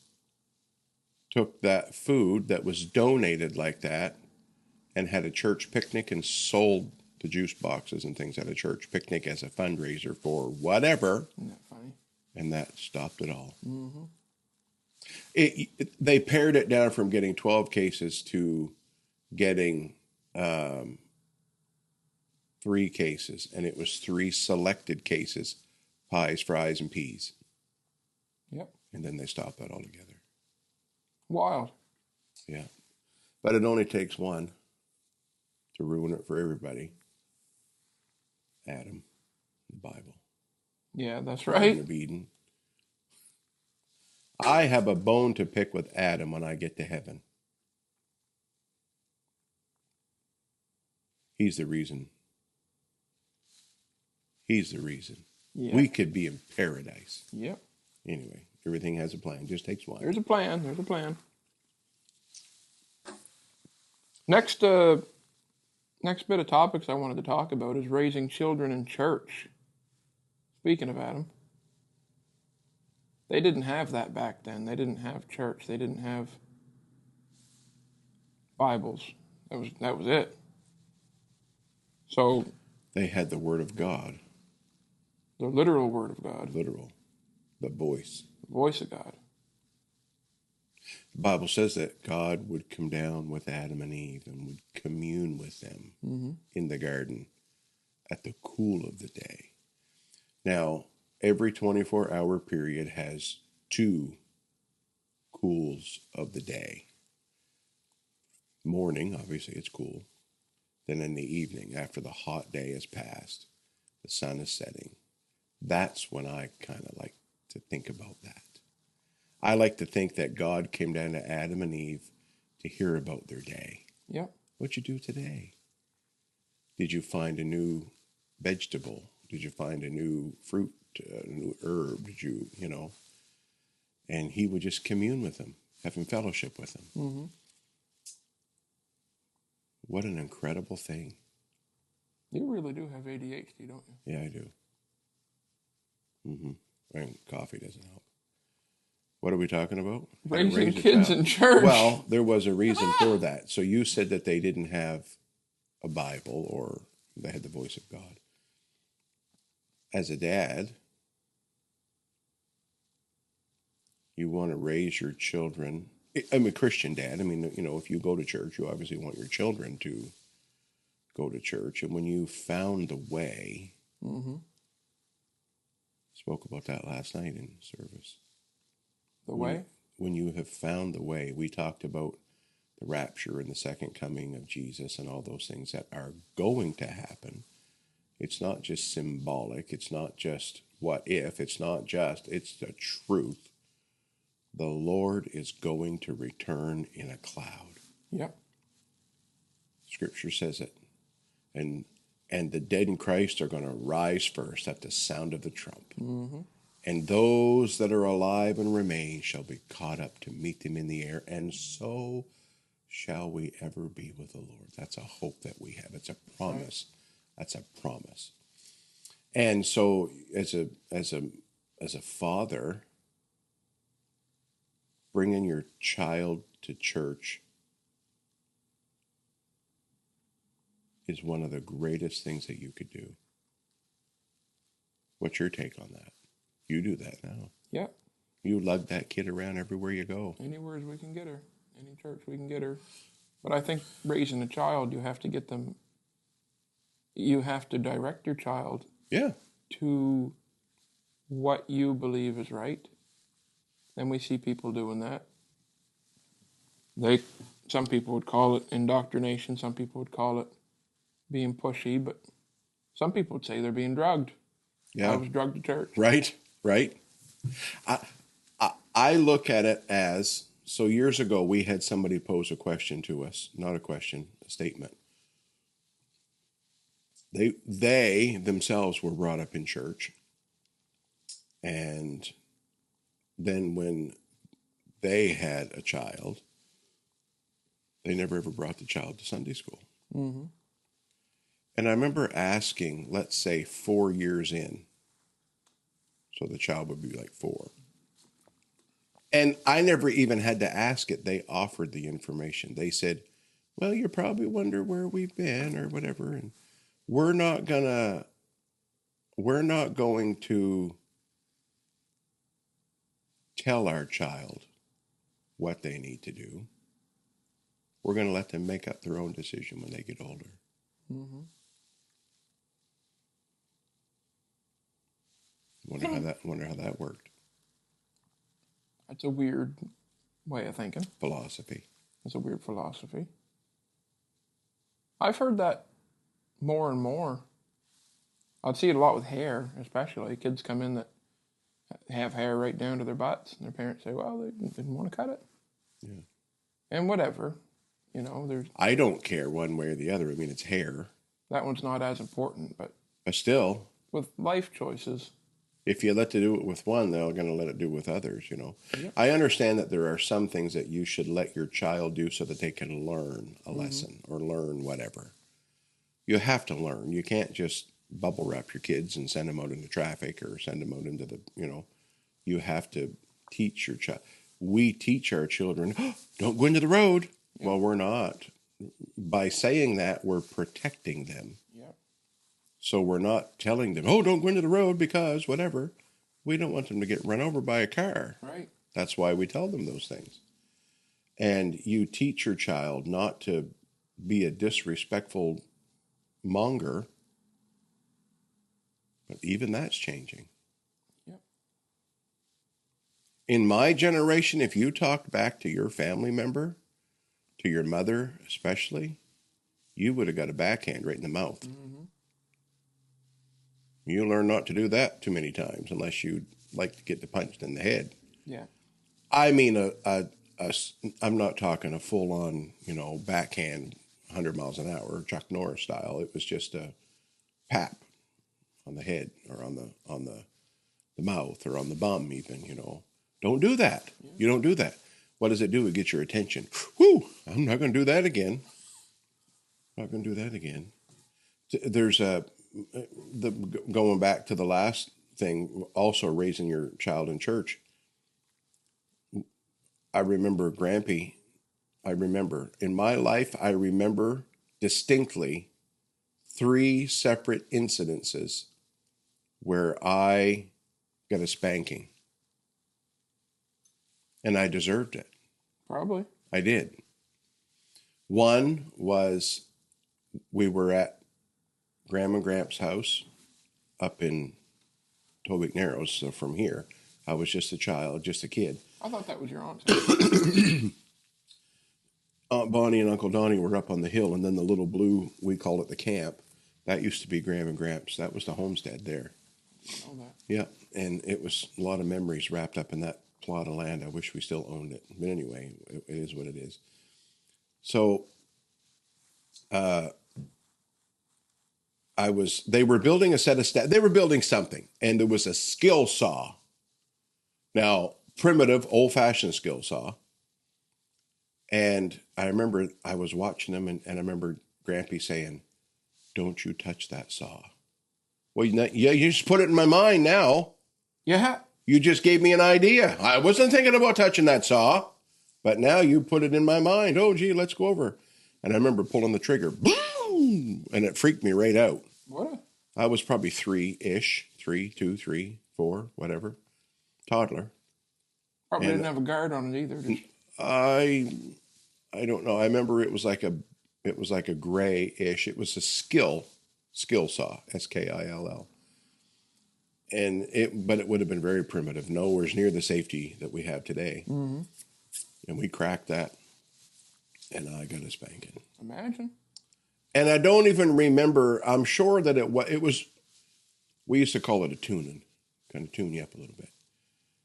took that food that was donated like that and had a church picnic and sold the juice boxes and things at a church picnic as a fundraiser for whatever. Isn't that funny? And that stopped it all. They pared it down from getting 12 cases to getting 3 cases, and it was 3 selected cases: pies, fries, and peas. Yep. And then they stopped that altogether. Wild. Yeah. But it only takes one to ruin it for everybody. Adam, the Bible. Yeah, that's Garden right. of Eden. I have a bone to pick with Adam when I get to heaven. He's the reason. He's the reason. Yeah. We could be in paradise. Yep. Anyway, everything has a plan. Just takes one. There's a plan. There's a plan. Next bit of topics I wanted to talk about is raising children in church. Speaking of Adam, they didn't have that back then. They didn't have church. They didn't have Bibles. That was it. So They had the Word of God, the literal Word of God, literal, the voice. the voice of God. The Bible says that God would come down with Adam and Eve and would commune with them in the garden at the cool of the day. Now, every 24-hour period has 2 cools of the day. Morning, obviously it's cool. Then in the evening, after the hot day has passed, the sun is setting. That's when I kind of like to think about that. I like to think that God came down to Adam and Eve to hear about their day. Yep. What'd you do today? Did you find a new vegetable? Did you find a new fruit, a new herb? Did you, And he would just commune with them, having fellowship with them. Mm-hmm. What an incredible thing. You really do have ADHD, don't you? Yeah, I do. And coffee doesn't help. What are we talking about? How to Raising raise a kids child. in church. Well, there was a reason for that. So you said that they didn't have a Bible or they had the voice of God. As a dad, you want to raise your children. I'm a Christian dad. I mean, if you go to church, you obviously want your children to go to church. And when you found the way, spoke about that last night in service. The way? When you have found the way, we talked about the rapture and the second coming of Jesus and all those things that are going to happen. It's not just symbolic. It's not just what if. It's the truth. The Lord is going to return in a cloud. Yep. Scripture says it. And the dead in Christ are going to rise first at the sound of the trump. And those that are alive and remain shall be caught up to meet them in the air. And so shall we ever be with the Lord. That's a hope that we have. It's a promise. That's a promise. And so as a father, bringing your child to church is one of the greatest things that you could do. What's your take on that? You do that now. Yeah. You lug that kid around everywhere you go. Anywhere we can get her. Any church we can get her. But I think raising a child, you have to get them, you have to direct your child Yeah. to what you believe is right. Then we see people doing that. Some people would call it indoctrination. Some people would call it being pushy. But some people would say they're being drugged. Yeah. I was drugged to church. Right. I look at it as, so years ago we had somebody pose a question to us, not a question, a statement. They themselves were brought up in church, and then when they had a child, they never ever brought the child to Sunday school. Mm-hmm. And I remember asking, let's say 4 years in, so the child would be like 4. And I never even had to ask it. They offered the information. They said, well, you probably wonder where we've been or whatever. And we're not going to tell our child what they need to do. We're going to let them make up their own decision when they get older. Mm-hmm. Wonder how that worked. That's a weird way of thinking. Philosophy. It's a weird philosophy. I've heard that more and more. I'd see it a lot with hair, especially. Kids come in that have hair right down to their butts, and their parents say, well, they didn't want to cut it. Yeah. And whatever. You know, there's I don't care one way or the other. I mean, it's hair. that one's not as important, but Still, with life choices, if you let to do it with one, they're going to let it do with others, you know. Yep. I understand that there are some things that you should let your child do so that they can learn a lesson or learn whatever. You have to learn. You can't just bubble wrap your kids and send them out into traffic or send them out into the, you know. You have to teach your child. We teach our children, oh, don't go into the road. Yep. Well, we're not. By saying that, we're protecting them. Yep. So we're not telling them, oh, don't go into the road because whatever. We don't want them to get run over by a car. Right. That's why we tell them those things. And you teach your child not to be a disrespectful monger. But even that's changing. Yep. In my generation, if you talked back to your family member, to your mother especially, you would have got a backhand right in the mouth. Mm-hmm. You learn not to do that too many times unless you like to get punched in the head. Yeah. I mean, I'm not talking a full-on, you know, backhand 100 miles an hour, Chuck Norris style. It was just a pap on the head or on the mouth or on the bum even, you know. Don't do that. Yeah. You don't do that. What does it do? It gets your attention. Whew, I'm not going to do that again. Not going to do that again. There's going back to the last thing, also raising your child in church. I remember Grampy. In my life, I remember distinctly 3 separate incidences where I got a spanking. And I deserved it. Probably. I did. One was we were at Graham and Gramps' house up in Tobic Narrows. So from here, I was just a child, just a kid. I thought that was your aunt's. Aunt Bonnie and Uncle Donnie were up on the hill, and then the little blue, we call it the camp. That used to be Graham and Gramps. That was the homestead there. I know that. Yeah, and it was a lot of memories wrapped up in that plot of land. I wish we still owned it. But anyway, it is what it is. So they were building a set of steps. They were building something, and there was a skill saw. Now, primitive, old-fashioned skill saw. And I remember I was watching them, and I remember Grampy saying, "Don't you touch that saw." Well, you just put it in my mind now. Yeah. You just gave me an idea. I wasn't thinking about touching that saw, but now you put it in my mind. Oh, gee, let's go over. And I remember pulling the trigger, boom, and it freaked me right out. What? I was probably 3-ish, 3, 2, 3, 4, whatever, toddler. Probably And didn't have a guard on it either. Did you? I don't know. I remember it was like a gray-ish. It was a skill saw, SKILL. But it would have been very primitive, nowhere near the safety that we have today. Mm-hmm. And we cracked that, and I got a spanking. Imagine. And I don't even remember. I'm sure that it was. We used to call it a tuning, kind of tune you up a little bit.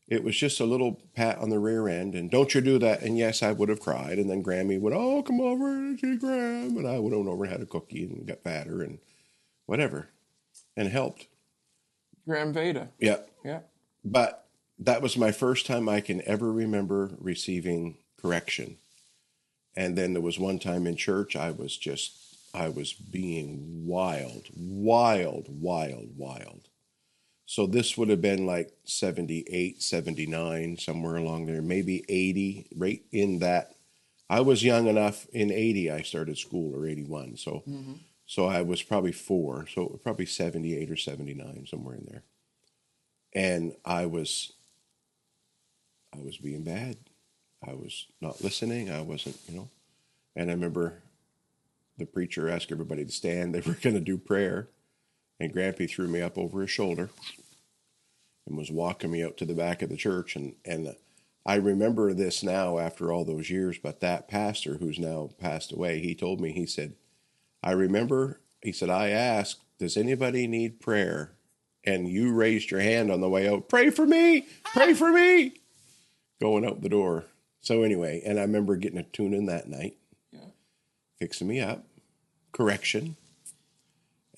It was just a little pat on the rear end, and don't you do that. And yes, I would have cried. And then Grammy would, oh, come over and see Gram. And I would have went over and had a cookie and got fatter and whatever, and helped. Graham Veda. Yeah. Yeah. But that was my first time I can ever remember receiving correction. And then there was one time in church, I was being wild. So this would have been like 78, 79, somewhere along there, maybe 80, right in that. I was young enough in 80, I started school, or 81. So, So I was probably 4, so probably 78 or 79, somewhere in there. And I was being bad. I was not listening. I wasn't, And I remember the preacher asked everybody to stand. They were going to do prayer. And Grampy threw me up over his shoulder and was walking me out to the back of the church. And I remember this now after all those years, but that pastor who's now passed away, he told me, he said, I asked, does anybody need prayer? And you raised your hand on the way out. Pray for me. Pray for me. Going out the door. So anyway, and I remember getting a tune in that night. Yeah. Fixing me up. Correction.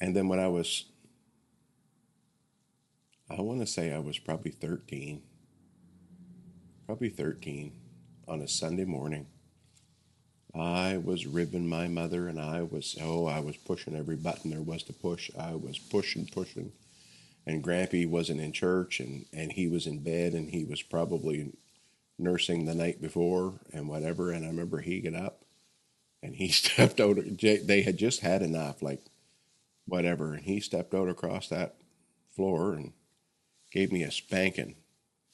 And then when I want to say I was probably 13 on a Sunday morning. I was ribbing my mother, and I was pushing every button there was to push. I was pushing. And Grampy wasn't in church, and he was in bed, and he was probably nursing the night before and whatever. And I remember he got up, and he stepped out. They had just had enough, like whatever. And he stepped out across that floor and gave me a spanking,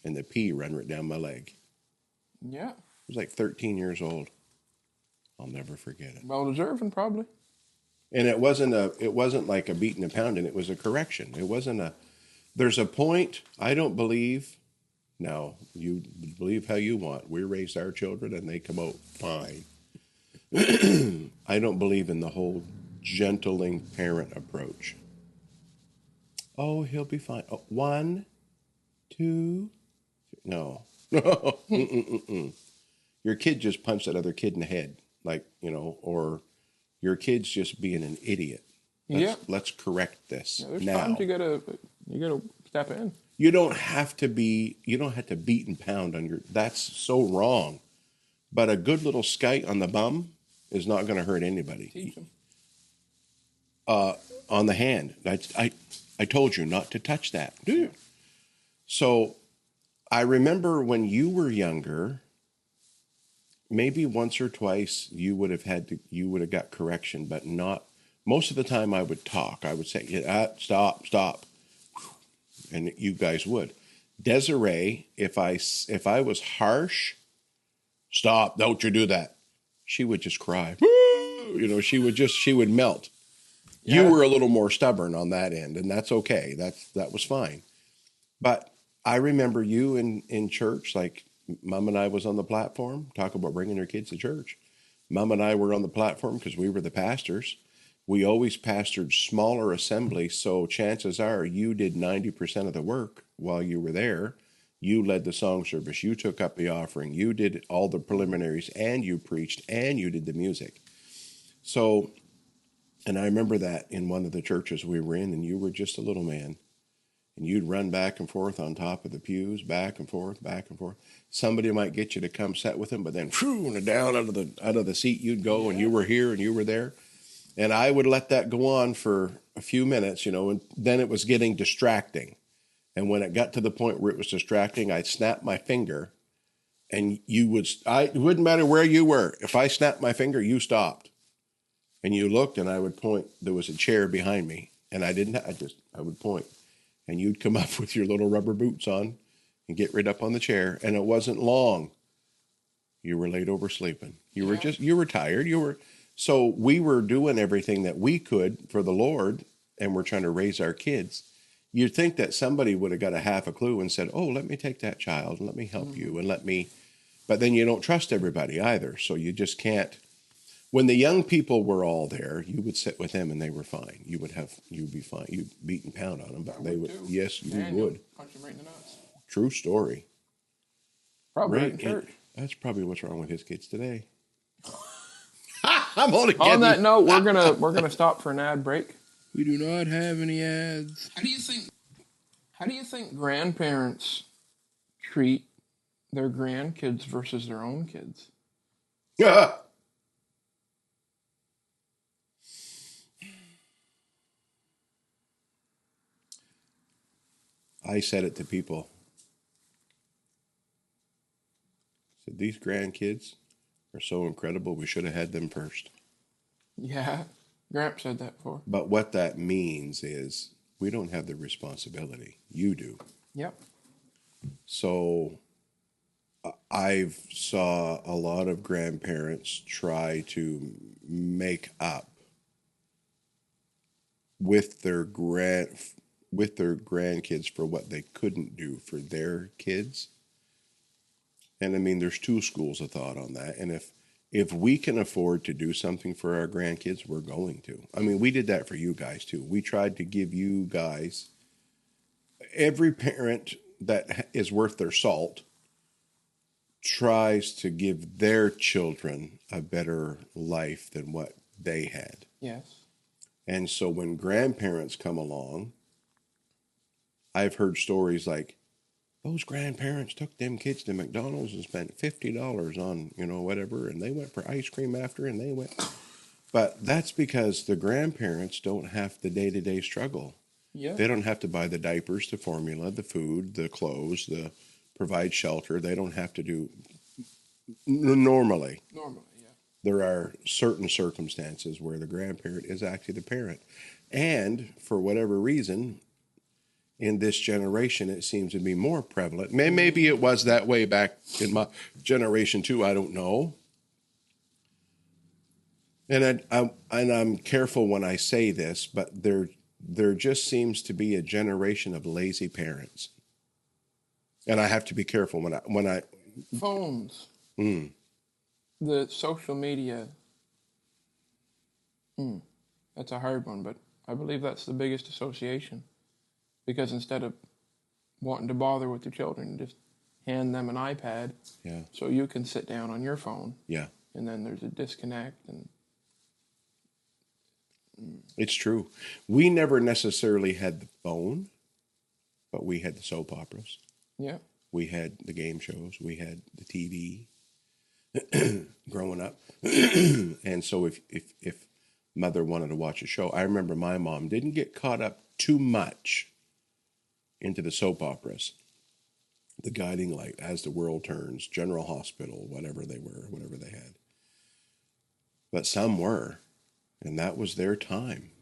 and the pee ran right down my leg. Yeah. I was like 13 years old. I'll never forget it. Well deserving, probably. And it wasn't like a beating and pounding. It was a correction. It wasn't there's a point. I don't believe. Now, you believe how you want. We raised our children and they come out fine. I don't believe in the whole gentling parent approach. Oh, he'll be fine. Oh, 1, 2, no. Your kid just punched that other kid in the head, or your kid's just being an idiot. Let's correct this. Yeah, there's now. times you gotta step in. You don't have to beat and pound on that's so wrong. But a good little skite on the bum is not going to hurt anybody. Teach them. On the hand. I told you not to touch that. Dude. So I remember when you were younger, maybe once or twice you would have got correction, but not most of the time. I would talk. I would say, stop. And you guys would. Desiree, if I was harsh, stop, don't you do that. She would just cry. She would melt. Yeah. You were a little more stubborn on that end, and that's okay. That was fine. But I remember you in church, like Mom and I was on the platform, talk about bringing your kids to church. Mom and I were on the platform because we were the pastors. We always pastored smaller assemblies, so chances are you did 90% of the work while you were there. You led the song service. You took up the offering. You did all the preliminaries, and you preached, and you did the music. So, and I remember that in one of the churches we were in, and you were just a little man. And you'd run back and forth on top of the pews, back and forth, back and forth. Somebody might get you to come sit with them, but then phew, down out of the seat you'd go, and you were here and you were there. And I would let that go on for a few minutes, and then it was getting distracting. And when it got to the point where it was distracting, I'd snap my finger, and it wouldn't matter where you were. If I snapped my finger, you stopped. And you looked, and I would point. There was a chair behind me, and I would point. And you'd come up with your little rubber boots on and get right up on the chair. And it wasn't long. You were laid over sleeping. You were tired. So we were doing everything that we could for the Lord, and we're trying to raise our kids. You'd think that somebody would have got a half a clue and said, oh, let me take that child and let me help you and but then you don't trust everybody either. So you just can't. When the young people were all there, you would sit with them and they were fine. You'd be fine. You'd beat and pound on them, but they would. Yes, you would. Punch them right in the nuts. True story. Probably right in church. That's probably what's wrong with his kids today. I'm only kidding. On that note, we're gonna stop for an ad break. We do not have any ads. How do you think grandparents treat their grandkids versus their own kids? Yeah. I said it to people. I said, these grandkids are so incredible, we should have had them first. Yeah, Gramp said that before. But what that means is we don't have the responsibility. You do. Yep. So I've saw a lot of grandparents try to make up with their grandkids for what they couldn't do for their kids. And I mean, there's two schools of thought on that. And if we can afford to do something for our grandkids, we're going to. I mean, we did that for you guys too. We tried to give you guys, every parent that is worth their salt tries to give their children a better life than what they had. Yes. And so when grandparents come along, I've heard stories like, those grandparents took them kids to McDonald's and spent $50 on, whatever, and they went for ice cream after, and they went. But that's because the grandparents don't have the day-to-day struggle. Yeah. They don't have to buy the diapers, the formula, the food, the clothes, provide shelter. They don't have to do normally. Normally, yeah. There are certain circumstances where the grandparent is actually the parent. And for whatever reason, in this generation, it seems to be more prevalent. Maybe it was that way back in my generation too. I don't know. And I'm careful when I say this, but there just seems to be a generation of lazy parents. And I have to be careful when I phones, the social media. That's a hard one, but I believe that's the biggest association. Because instead of wanting to bother with your children, just hand them an iPad. Yeah. So you can sit down on your phone. Yeah. And then there's a disconnect. And it's true. We never necessarily had the phone, but we had the soap operas. Yeah. We had the game shows. We had the TV growing up. And so if mother wanted to watch a show, I remember my mom didn't get caught up too much into the soap operas, The Guiding Light, As the World Turns, General Hospital, whatever they had. But some were, and that was their time.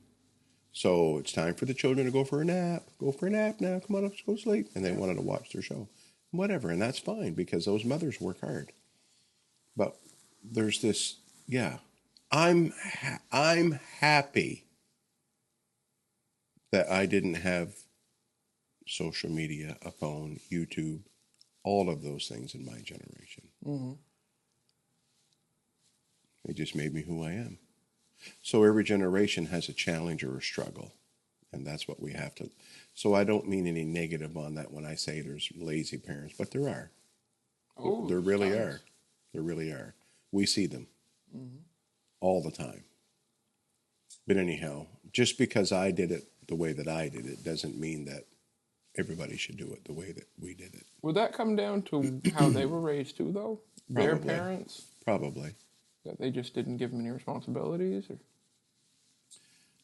So it's time for the children to go for a nap. Go for a nap now. Come on, let's go to sleep. And they wanted to watch their show. Whatever, and that's fine because those mothers work hard. But there's this, I'm happy that I didn't have social media, a phone, YouTube, all of those things in my generation. Mm-hmm. It just made me who I am. So every generation has a challenge or a struggle, and that's what we have to. So I don't mean any negative on that when I say there's lazy parents, but there are. Oh, there really are. There really are. We see them all the time. But anyhow, just because I did it the way that I did it doesn't mean that everybody should do it the way that we did it. Would that come down to how they were raised too, though? Their Probably. parents, Probably. that they just didn't give them any responsibilities? Or?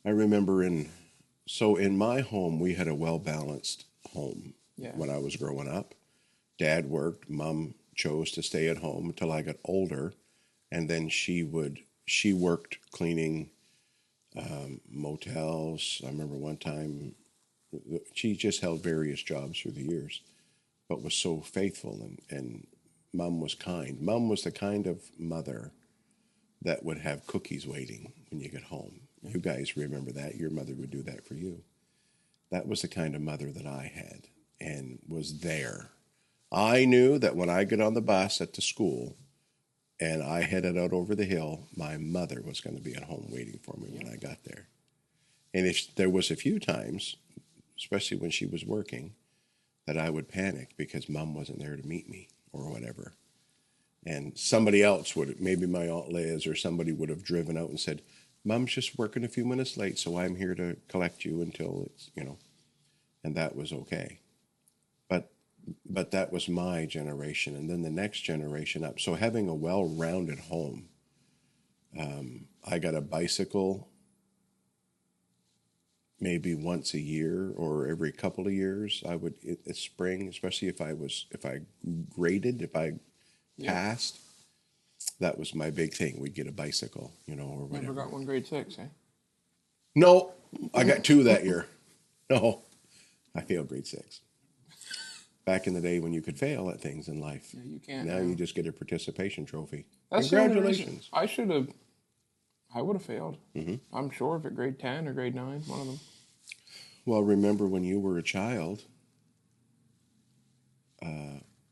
I remember in my home, we had a well-balanced home Yeah. when I was growing up. Dad worked, Mom chose to stay at home until I got older, and then she worked cleaning motels. I remember one time she just held various jobs through the years, but was so faithful, and Mom was kind. Mom was the kind of mother that would have cookies waiting when you get home. You guys remember that. Your mother would do that for you. That was the kind of mother that I had and was there. I knew that when I got on the bus at the school and I headed out over the hill, my mother was going to be at home waiting for me when I got there. And if there was a few times, especially when she was working, that I would panic because Mom wasn't there to meet me or whatever. And somebody else would, maybe my Aunt Liz or somebody would have driven out and said, Mom's just working a few minutes late, so I'm here to collect you until it's, and that was okay. But that was my generation, and then the next generation up. So having a well-rounded home, I got a bicycle maybe once a year or every couple of years. I would, it's spring, especially if I graded, if I passed, that was my big thing. We'd get a bicycle, or whatever. Never got one grade 6, eh? No, I got 2 that year. No, I failed grade 6. Back in the day when you could fail at things in life. Yeah, you can't. Now you just get a participation trophy. That's the only reason. Congratulations. I would have failed. Mm-hmm. I'm sure if at grade 10 or grade 9, one of them. Well, remember when you were a child,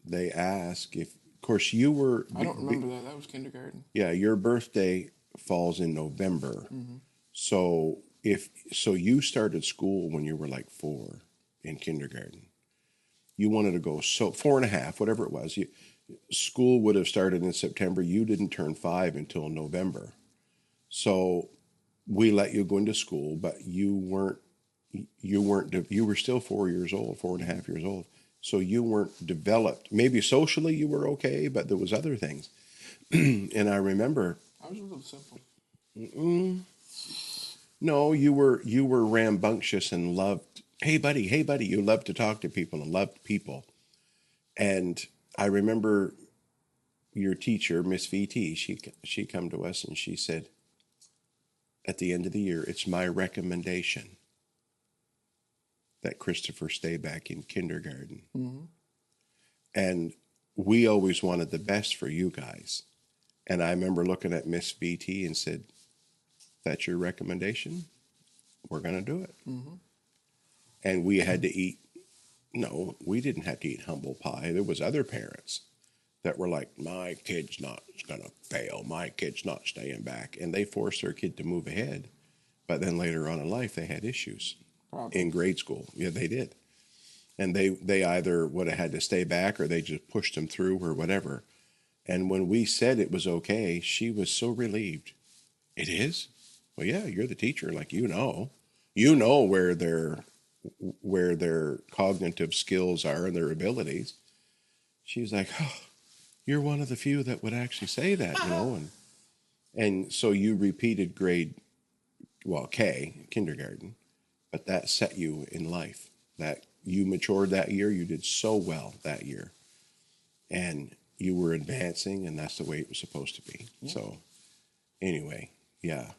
they ask if, of course, you were. I don't remember that. That was kindergarten. Yeah, your birthday falls in November. Mm-hmm. So you started school when you were like 4 in kindergarten. You wanted to go 4.5, whatever it was. School would have started in September. You didn't turn 5 until November. So we let you go into school, but you were still 4 years old, 4.5 years old. So you weren't developed. Maybe socially you were okay, but there was other things. And I remember. I was a little simple. No, you were rambunctious and loved. Hey buddy, you loved to talk to people and loved people. And I remember your teacher, Miss VT, she come to us and she said, at the end of the year, it's my recommendation that Christopher stay back in kindergarten. Mm-hmm. And we always wanted the best for you guys. And I remember looking at Miss VT and said, that's your recommendation? We're going to do it. Mm-hmm. And we had to eat. No, we didn't have to eat humble pie. There was other parents that were like, my kid's not going to fail. My kid's not staying back. And they forced their kid to move ahead. But then later on in life, they had issues. Probably. In grade school. Yeah, they did. And they either would have had to stay back or they just pushed them through or whatever. And when we said it was okay, she was so relieved. It is? Well, yeah, you're the teacher. Like, you know where their cognitive skills are and their abilities. She's like, oh, you're one of the few that would actually say that, and so you repeated kindergarten, but that set you in life. That you matured that year. You did so well that year, and you were advancing, and that's the way it was supposed to be. Yeah. So anyway, yeah.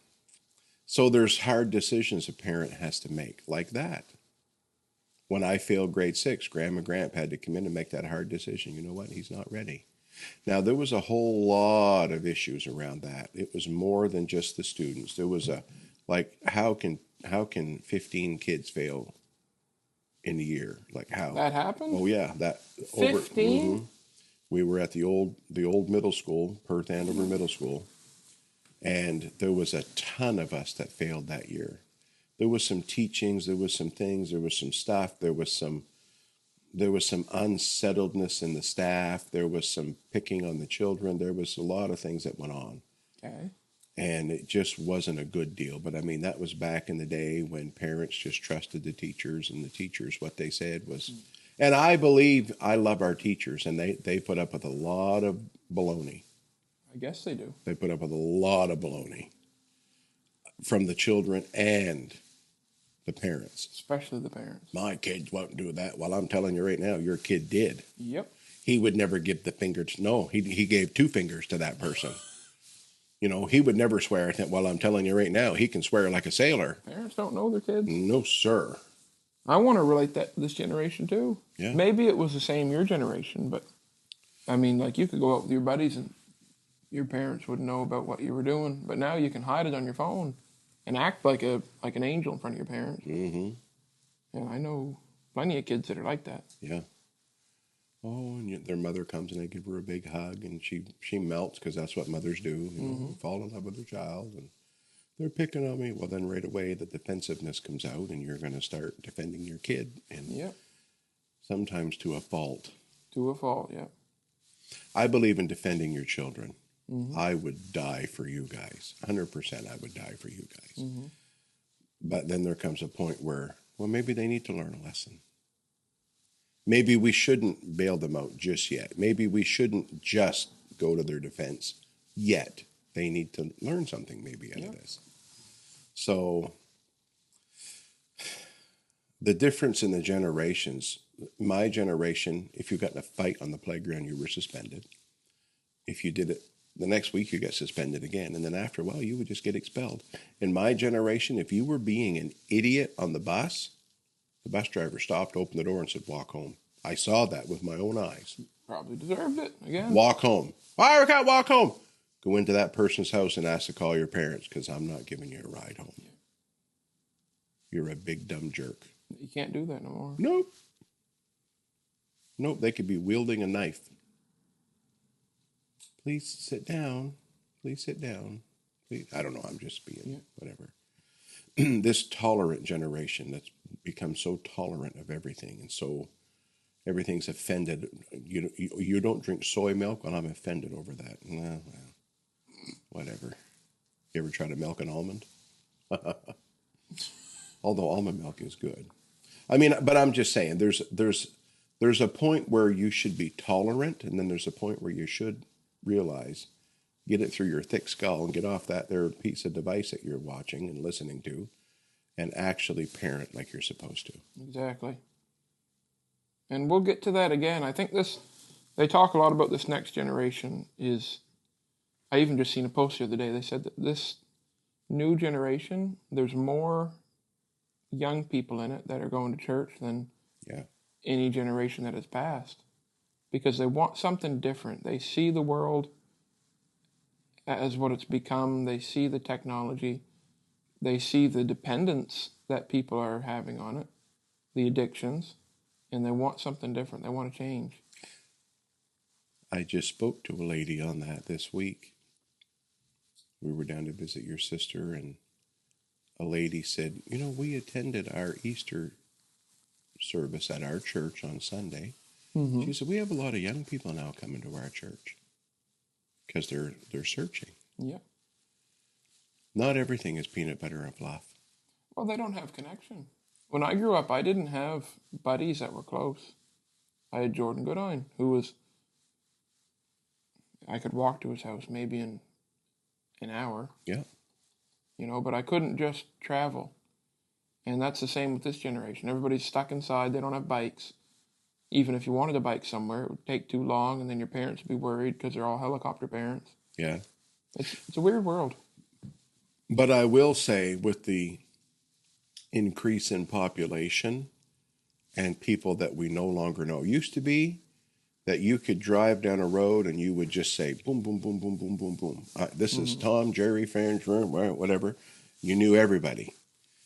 So there's hard decisions a parent has to make like that. When I failed grade 6, Grandma Gramp had to come in and make that hard decision. You know what? He's not ready. Now, there was a whole lot of issues around that. It was more than just the students. There was how can 15 kids fail in a year? Like how? That happened? Oh, yeah. 15? We were at the old middle school, Perth Andover Middle School, and there was a ton of us that failed that year. There was some teachings, there was some things, there was some stuff, there was some unsettledness in the staff, there was some picking on the children, there was a lot of things that went on. Okay. And it just wasn't a good deal. But I mean, that was back in the day when parents just trusted the teachers, and the teachers, what they said was, and I believe, I love our teachers, and they put up with a lot of baloney. I guess they do. They put up with a lot of baloney from the children and the parents. Especially the parents. My kids won't do that. Well, I'm telling you right now, your kid did. Yep. He would never give the finger to, no, he gave 2 fingers to that person. You know, he would never swear at him. Well, I'm telling you right now, he can swear like a sailor. Parents don't know their kids. No, sir. I want to relate that to this generation too. Yeah. Maybe it was the same your generation, but I mean, like you could go out with your buddies and your parents wouldn't know about what you were doing, but now you can hide it on your phone and act like an angel in front of your parents. Mm-hmm. And I know plenty of kids that are like that. Yeah. Oh, and yet their mother comes and they give her a big hug, and she melts because that's what mothers do. You know, fall in love with their child, and they're picking on me. Well, then right away the defensiveness comes out, and you're going to start defending your kid, and Yep. sometimes to a fault. To a fault, yeah. I believe in defending your children. I would die for you guys. 100% I would die for you guys. But then there comes a point where, well, maybe they need to learn a lesson. Maybe we shouldn't bail them out just yet. Maybe we shouldn't just go to their defense yet. They need to learn something maybe out of this. So the difference in the generations, my generation, if you got in a fight on the playground, you were suspended. If you did it the next week, you got suspended again. And then after a while, you would just get expelled. In my generation, if you were being an idiot on the bus driver stopped, opened the door, and said, walk home. I saw that with my own eyes. Probably deserved it again. Walk home. Why I can't walk home? Go into that person's house and ask to call your parents, because I'm not giving you a ride home. You're a big dumb jerk. You can't do that no more. Nope. Nope, they could be wielding a knife. Please sit down. Please sit down. Please. I don't know, I'm just being whatever. This tolerant generation that's become so tolerant of everything, and so everything's offended. You don't drink soy milk? Well, I'm offended over that. Well, whatever. You ever try to milk an almond? Although almond milk is good. I mean, but I'm just saying, there's a point where you should be tolerant, and then there's a point where you should realize, get it through your thick skull and get off that there piece of device that you're watching and listening to, and actually parent like you're supposed to. Exactly. And we'll get to that again. I think they talk a lot about this next generation I even just seen a post the other day. They said that this new generation, there's more young people in it that are going to church than any generation that has passed, because they want something different. They see the world as what it's become. They see the technology. They see the dependence that people are having on it, the addictions, and they want something different. They want to change. I just spoke to a lady on that this week. We were down to visit your sister, and a lady said, we attended our Easter service at our church on Sunday. She said, we have a lot of young people now coming to our church because they're searching. Yeah. Not everything is peanut butter and fluff. Well, they don't have connection. When I grew up, I didn't have buddies that were close. I had Jordan Goodine, I could walk to his house maybe in an hour. Yeah. But I couldn't just travel. And that's the same with this generation. Everybody's stuck inside. They don't have bikes. Even if you wanted a bike somewhere, it would take too long, and then your parents would be worried because they're all helicopter parents. Yeah. It's a weird world. But I will say, with the increase in population and people that we no longer know, used to be that you could drive down a road and you would just say, boom, boom, boom, boom, boom, boom, boom. This is Tom, Jerry, Farron, whatever. You knew everybody.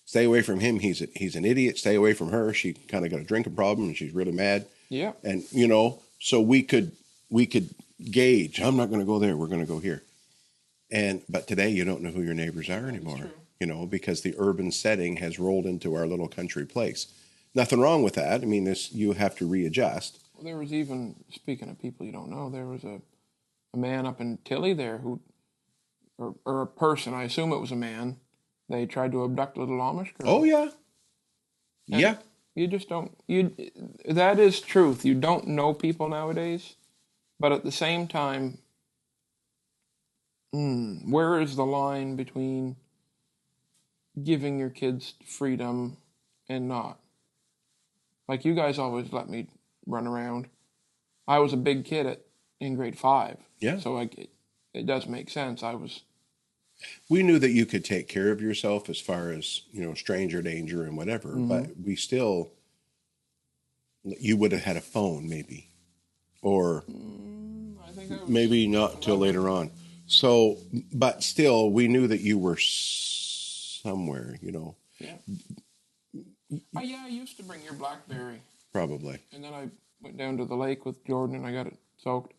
Stay away from him. He's an idiot. Stay away from her. She kind of got a drinking problem and she's really mad. Yeah. And, so we could gauge, I'm not going to go there. We're going to go here. But today you don't know who your neighbors are anymore, because the urban setting has rolled into our little country place. Nothing wrong with that. I mean, you have to readjust. Well, there was even, speaking of people you don't know, there was a man up in Tilly there who or a person, I assume it was a man, they tried to abduct a little Amish girl. Oh yeah. And Yeah. you just don't, that is truth. You don't know people nowadays, but at the same time, where is the line between giving your kids freedom and not? Like, you guys always let me run around. I was a big kid in grade 5. Yeah. So it does make sense. We knew that you could take care of yourself as far as, stranger danger and whatever, but we still, you would have had a phone maybe, or I think I was maybe not till later on. So, but still, we knew that you were somewhere, Yeah. Yeah, I used to bring your BlackBerry. probably. And then I went down to the lake with Jordan and I got it soaked.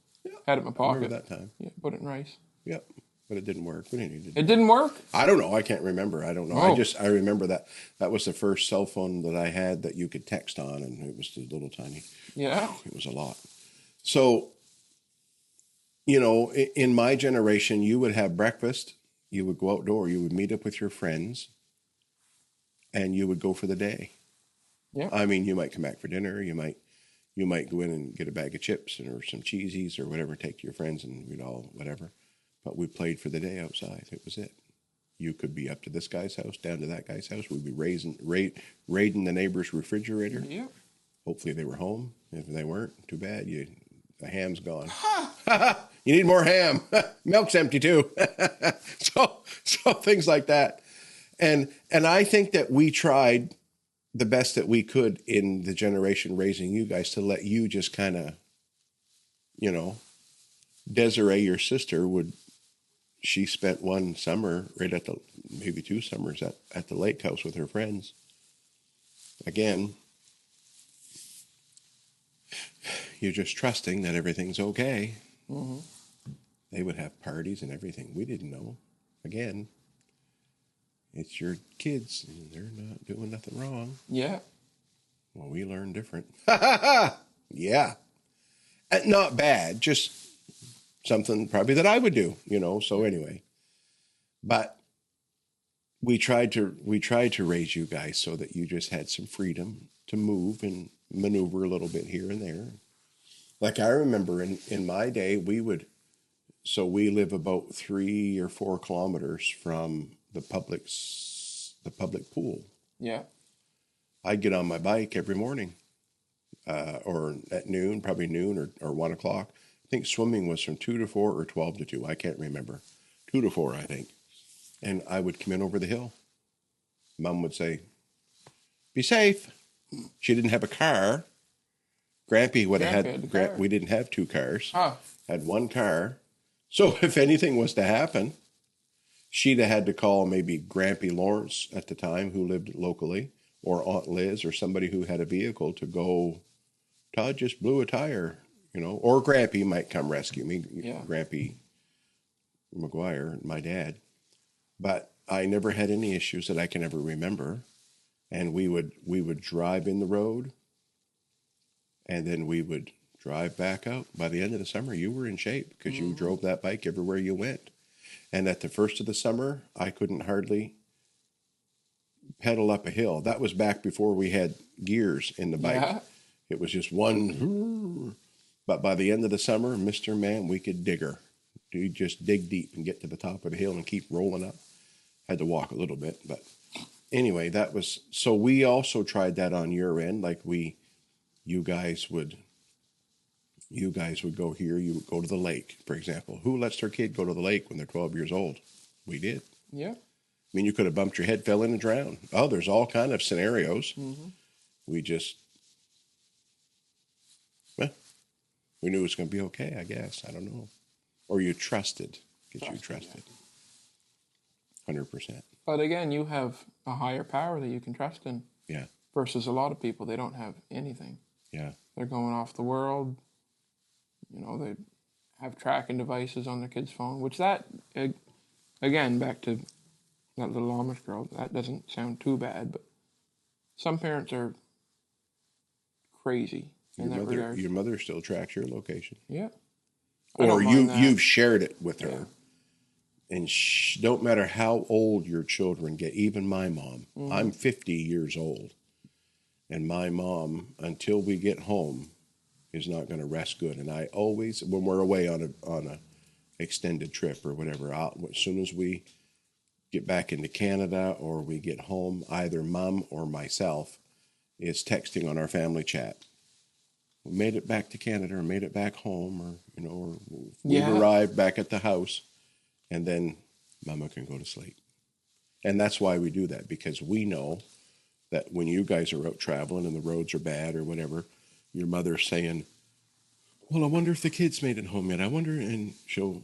Had it in my pocket. Remember that time? Yeah, put it in rice. Yep. But it didn't work. We didn't need It didn't work? I don't know. I can't remember. I don't know. Oh. I remember that was the first cell phone that I had that you could text on, and it was just little tiny. Yeah. It was a lot. So, in my generation, you would have breakfast, you would go outdoor, you would meet up with your friends, and you would go for the day. Yeah. I mean, you might come back for dinner. You might go in and get a bag of chips or some cheesies or whatever, take to your friends, and we'd all whatever. But we played for the day outside. It was it. You could be up to this guy's house, down to that guy's house. We'd be raiding the neighbor's refrigerator. Yeah. Hopefully they were home. If they weren't, too bad. The ham's gone. You need more ham. Milk's empty too. so things like that. And I think that we tried the best that we could in the generation raising you guys to let you just kind of, Desiree, your sister, she spent one summer right maybe 2 summers at the lake house with her friends. Again, you're just trusting that everything's okay. Mm-hmm. They would have parties and everything. We didn't know. Again, it's your kids, and they're not doing nothing wrong. Yeah. Well, we learn different. Yeah. Not bad, just something probably that I would do, so anyway. But we tried to raise you guys so that you just had some freedom to move and maneuver a little bit here and there. Like I remember in my day, we live about 3 or 4 kilometers from the public pool. Yeah. I'd get on my bike every morning, or at noon, probably noon or 1 o'clock. I think swimming was from 2 to 4 or 12 to 2. I can't remember. 2 to 4, I think. And I would come in over the hill. Mom would say, "Be safe." She didn't have a car. Grampy would have Grampy had. had the car. We didn't have 2 cars. Oh. Had 1 car. So if anything was to happen, she'd have had to call maybe Grampy Lawrence at the time, who lived locally, or Aunt Liz, or somebody who had a vehicle to go. Todd just blew a tire, or Grampy might come rescue me. Yeah. Grampy McGuire, my dad. But I never had any issues that I can ever remember. And we would drive in the road, and then we would drive back out. By the end of the summer, you were in shape because you drove that bike everywhere you went. And at the first of the summer, I couldn't hardly pedal up a hill. That was back before we had gears in the bike. Yeah. It was just one. But by the end of the summer, Mr. Man, we could digger. You just dig deep and get to the top of the hill and keep rolling up. Had to walk a little bit, but anyway, so we also tried that on your end. Like you guys would go here, you would go to the lake, for example. Who lets their kid go to the lake when they're 12 years old? We did. Yeah. I mean, you could have bumped your head, fell in and drowned. Oh, there's all kind of scenarios. Mm-hmm. We just, we knew it was going to be okay, I guess. I don't know. Or you trusted, because you trusted. 100%. But again, you have a higher power that you can trust in. Yeah. Versus a lot of people, they don't have anything. Yeah. They're going off the world. They have tracking devices on their kid's phone, which again, back to that little Amish girl, that doesn't sound too bad, but some parents are crazy in that regard. Your mother still tracks your location. Yeah. Or you've shared it with her. and don't matter how old your children get, even my mom, I'm 50 years old, and my mom, until we get home, is not going to rest good. And I always, when we're away on a extended trip or whatever, as soon as we get back into Canada or we get home, either mom or myself is texting on our family chat. We made it back to Canada or made it back home, or, or we've arrived back at the house, and then mama can go to sleep. And that's why we do that, because we know that when you guys are out traveling and the roads are bad or whatever, your mother's saying, well, I wonder if the kids made it home yet. I wonder, and she'll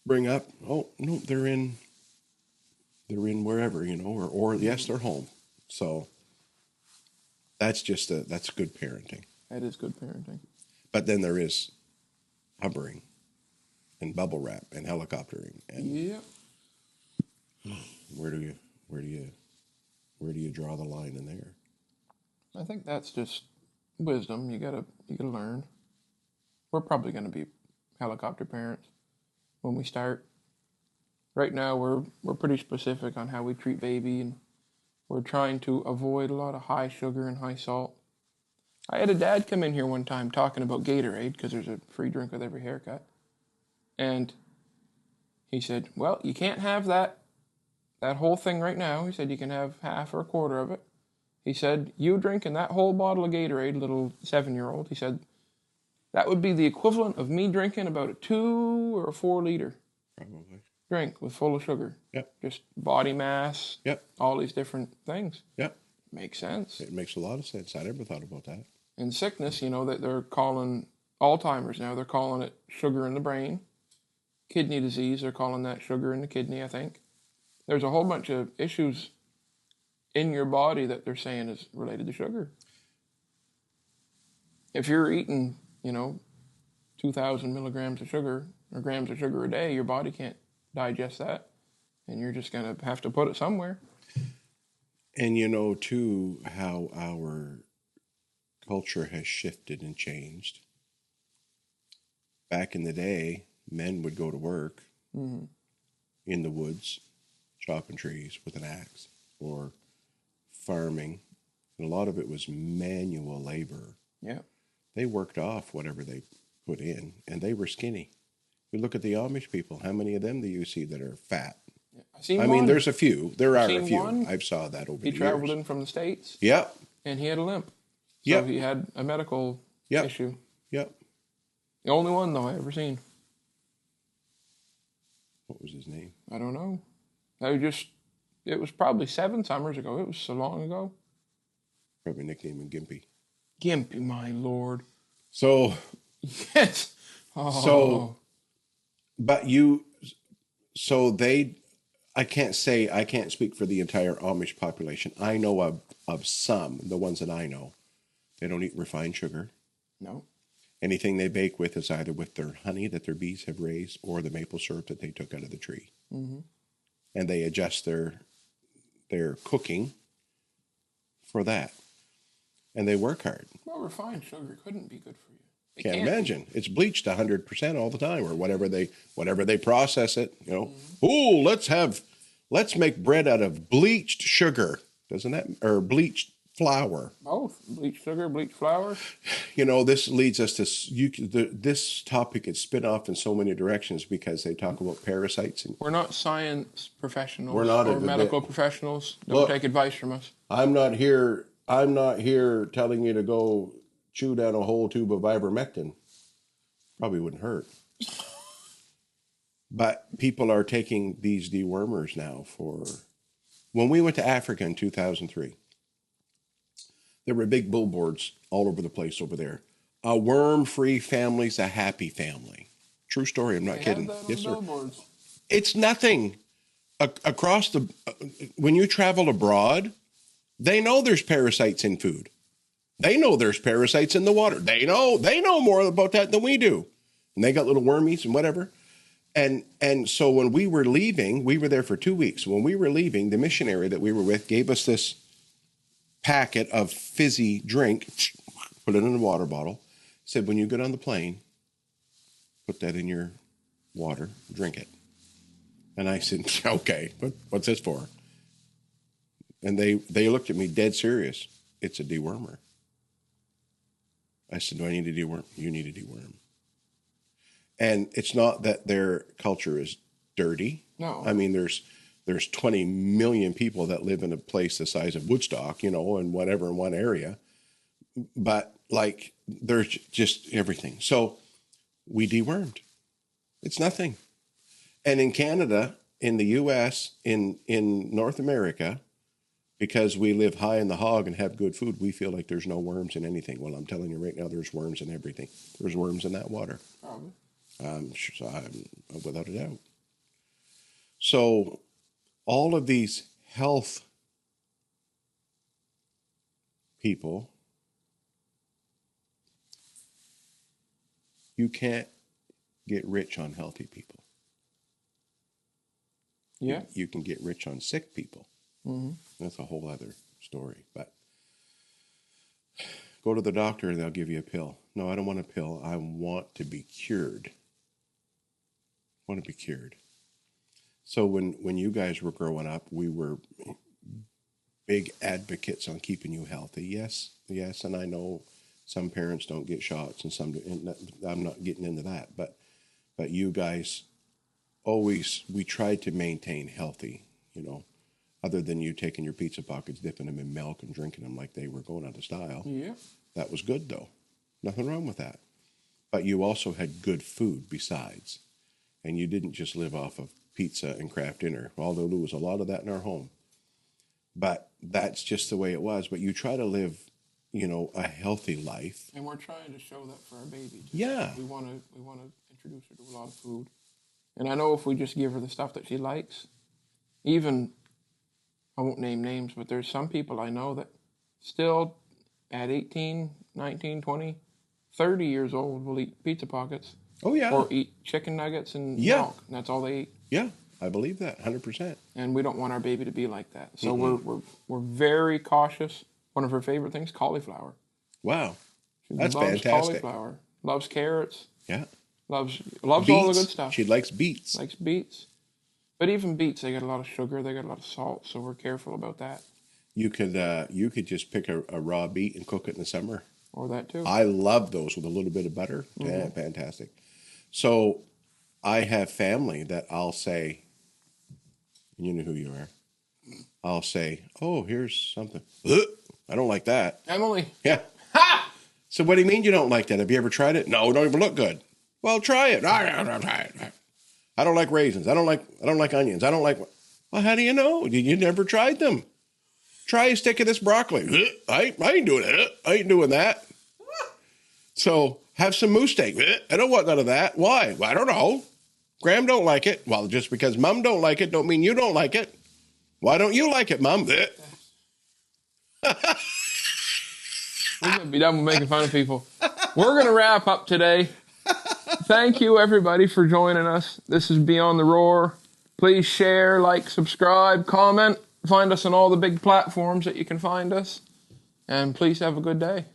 bring up, oh, no, they're in wherever, or yes, they're home. So that's that's good parenting. That is good parenting. But then there is hovering and bubble wrap and helicoptering. And where do you draw the line in there? I think that's just wisdom. You gotta learn. We're probably gonna be helicopter parents when we start. Right now, we're pretty specific on how we treat baby, and we're trying to avoid a lot of high sugar and high salt. I had a dad come in here one time talking about Gatorade, because there's a free drink with every haircut. And he said, well, you can't have that whole thing right now. He said, you can have half or a quarter of it. He said, you drinking that whole bottle of Gatorade, little 7-year-old, he said, that would be the equivalent of me drinking about a 2 or a 4 liter Probably. drink with full of sugar. Yep. Just body mass. Yep. All these different things. Yep. Makes sense. It makes a lot of sense. I never thought about that. In sickness, that they're calling Alzheimer's now. They're calling it sugar in the brain. Kidney disease, they're calling that sugar in the kidney, I think. There's a whole bunch of issues in your body that they're saying is related to sugar. If you're eating, 2,000 milligrams of sugar or grams of sugar a day, your body can't digest that. And you're just going to have to put it somewhere. And too, how our culture has shifted and changed. Back in the day, men would go to work in the woods, chopping trees with an axe, or farming. And a lot of it was manual labor. Yeah. They worked off whatever they put in, and they were skinny. You look at the Amish people, how many of them do you see that are fat? I mean, there's a few. There are a few. I've saw that over the years. He traveled in from the States. Yep. And he had a limp. So Yep. he had a medical issue. Yep. The only one, though, I ever seen. What was his name? I don't know. It was probably 7 summers ago. It was so long ago. Probably nicknamed him Gimpy. Gimpy, my lord. So. Yes. Oh. So. But I can't speak for the entire Amish population. I know of some, the ones that I know. They don't eat refined sugar. No. Anything they bake with is either with their honey that their bees have raised or the maple syrup that they took out of the tree. Mm-hmm. And they adjust their cooking for that. And they work hard. Well, refined sugar couldn't be good for you. Can't imagine. It's bleached 100% all the time, or whatever they process it. Mm-hmm. Let's make bread out of bleached sugar. Doesn't that, or bleached flour? Both bleached sugar, bleached flour. This leads us to this topic is spin off in so many directions because they talk about parasites. And we're not science professionals. We're not or medical professionals. Don't take advice from us. I'm not here telling you to go chew down a whole tube of ivermectin. Probably wouldn't hurt. But people are taking these dewormers now when we went to Africa in 2003, there were big billboards all over the place over there. A worm-free family's a happy family. True story, I'm not kidding. Yes, sir. Billboards. It's nothing. When you travel abroad, they know there's parasites in food. They know there's parasites in the water. They know more about that than we do. And they got little wormies and whatever. And so when we were leaving, we were there for 2 weeks. When we were leaving, the missionary that we were with gave us this packet of fizzy drink, put it in a water bottle, said, when you get on the plane, put that in your water, drink it. And I said, okay, what's this for? And they looked at me dead serious. It's a dewormer. I said, do I need a deworm? You need a deworm. And it's not that their culture is dirty. No. I mean, there's 20 million people that live in a place the size of Woodstock, and whatever in one area. But like, there's just everything. So we dewormed. It's nothing. And in Canada, in the U.S., in North America, because we live high in the hog and have good food, we feel like there's no worms in anything. Well, I'm telling you right now, there's worms in everything. There's worms in that water. Probably. Without a doubt. So all of these health people, you can't get rich on healthy people. Yeah. You can get rich on sick people. Mm-hmm. That's a whole other story. But go to the doctor and they'll give you a pill. No, I don't want a pill. I want to be cured. I want to be cured. So when you guys were growing up, we were big advocates on keeping you healthy. Yes, and I know some parents don't get shots and some do, and I'm not getting into that. But you guys we tried to maintain healthy, other than you taking your pizza pockets, dipping them in milk and drinking them like they were going out of style. Yeah. That was good, though. Nothing wrong with that. But you also had good food besides. And you didn't just live off of pizza and craft dinner, although there was a lot of that in our home. But that's just the way it was. But you try to live, a healthy life. And we're trying to show that for our baby, too. Yeah. We want to introduce her to a lot of food. And I know if we just give her the stuff that she likes, even, I won't name names, but there's some people I know that still at 18, 19, 20, 30 years old will eat pizza pockets. Oh, yeah. Or eat chicken nuggets and milk. And that's all they eat. Yeah, I believe that, 100%. And we don't want our baby to be like that. So we're very cautious. One of her favorite things, cauliflower. Wow. She That's loves fantastic. Cauliflower. Loves carrots. Yeah. Loves Beets. all the good stuff. She likes beets. Likes beets. But even beets, they got a lot of sugar. They got a lot of salt. So we're careful about that. You could just pick a raw beet and cook it in the summer. Or that too. I love those with a little bit of butter. Mm-hmm. Yeah, fantastic. So I have family that I'll say, you know who you are. I'll say, oh, here's something. I don't like that. Emily. Yeah. Ha! So what do you mean you don't like that? Have you ever tried it? No, it don't even look good. Well, try it. I'll try it. I don't like raisins. I don't like onions. I don't like. Well, how do you know? You never tried them. Try a stick of this broccoli. I ain't doing it. I ain't doing that. So have some moose steak. I don't want none of that. Why? Well, I don't know. Graham don't like it. Well, just because Mom don't like it don't mean you don't like it. Why don't you like it, Mom? We're going to be done with making fun of people. We're going to wrap up today. Thank you, everybody, for joining us. This is Beyond the Roar. Please share, like, subscribe, comment. Find us on all the big platforms that you can find us. And please have a good day.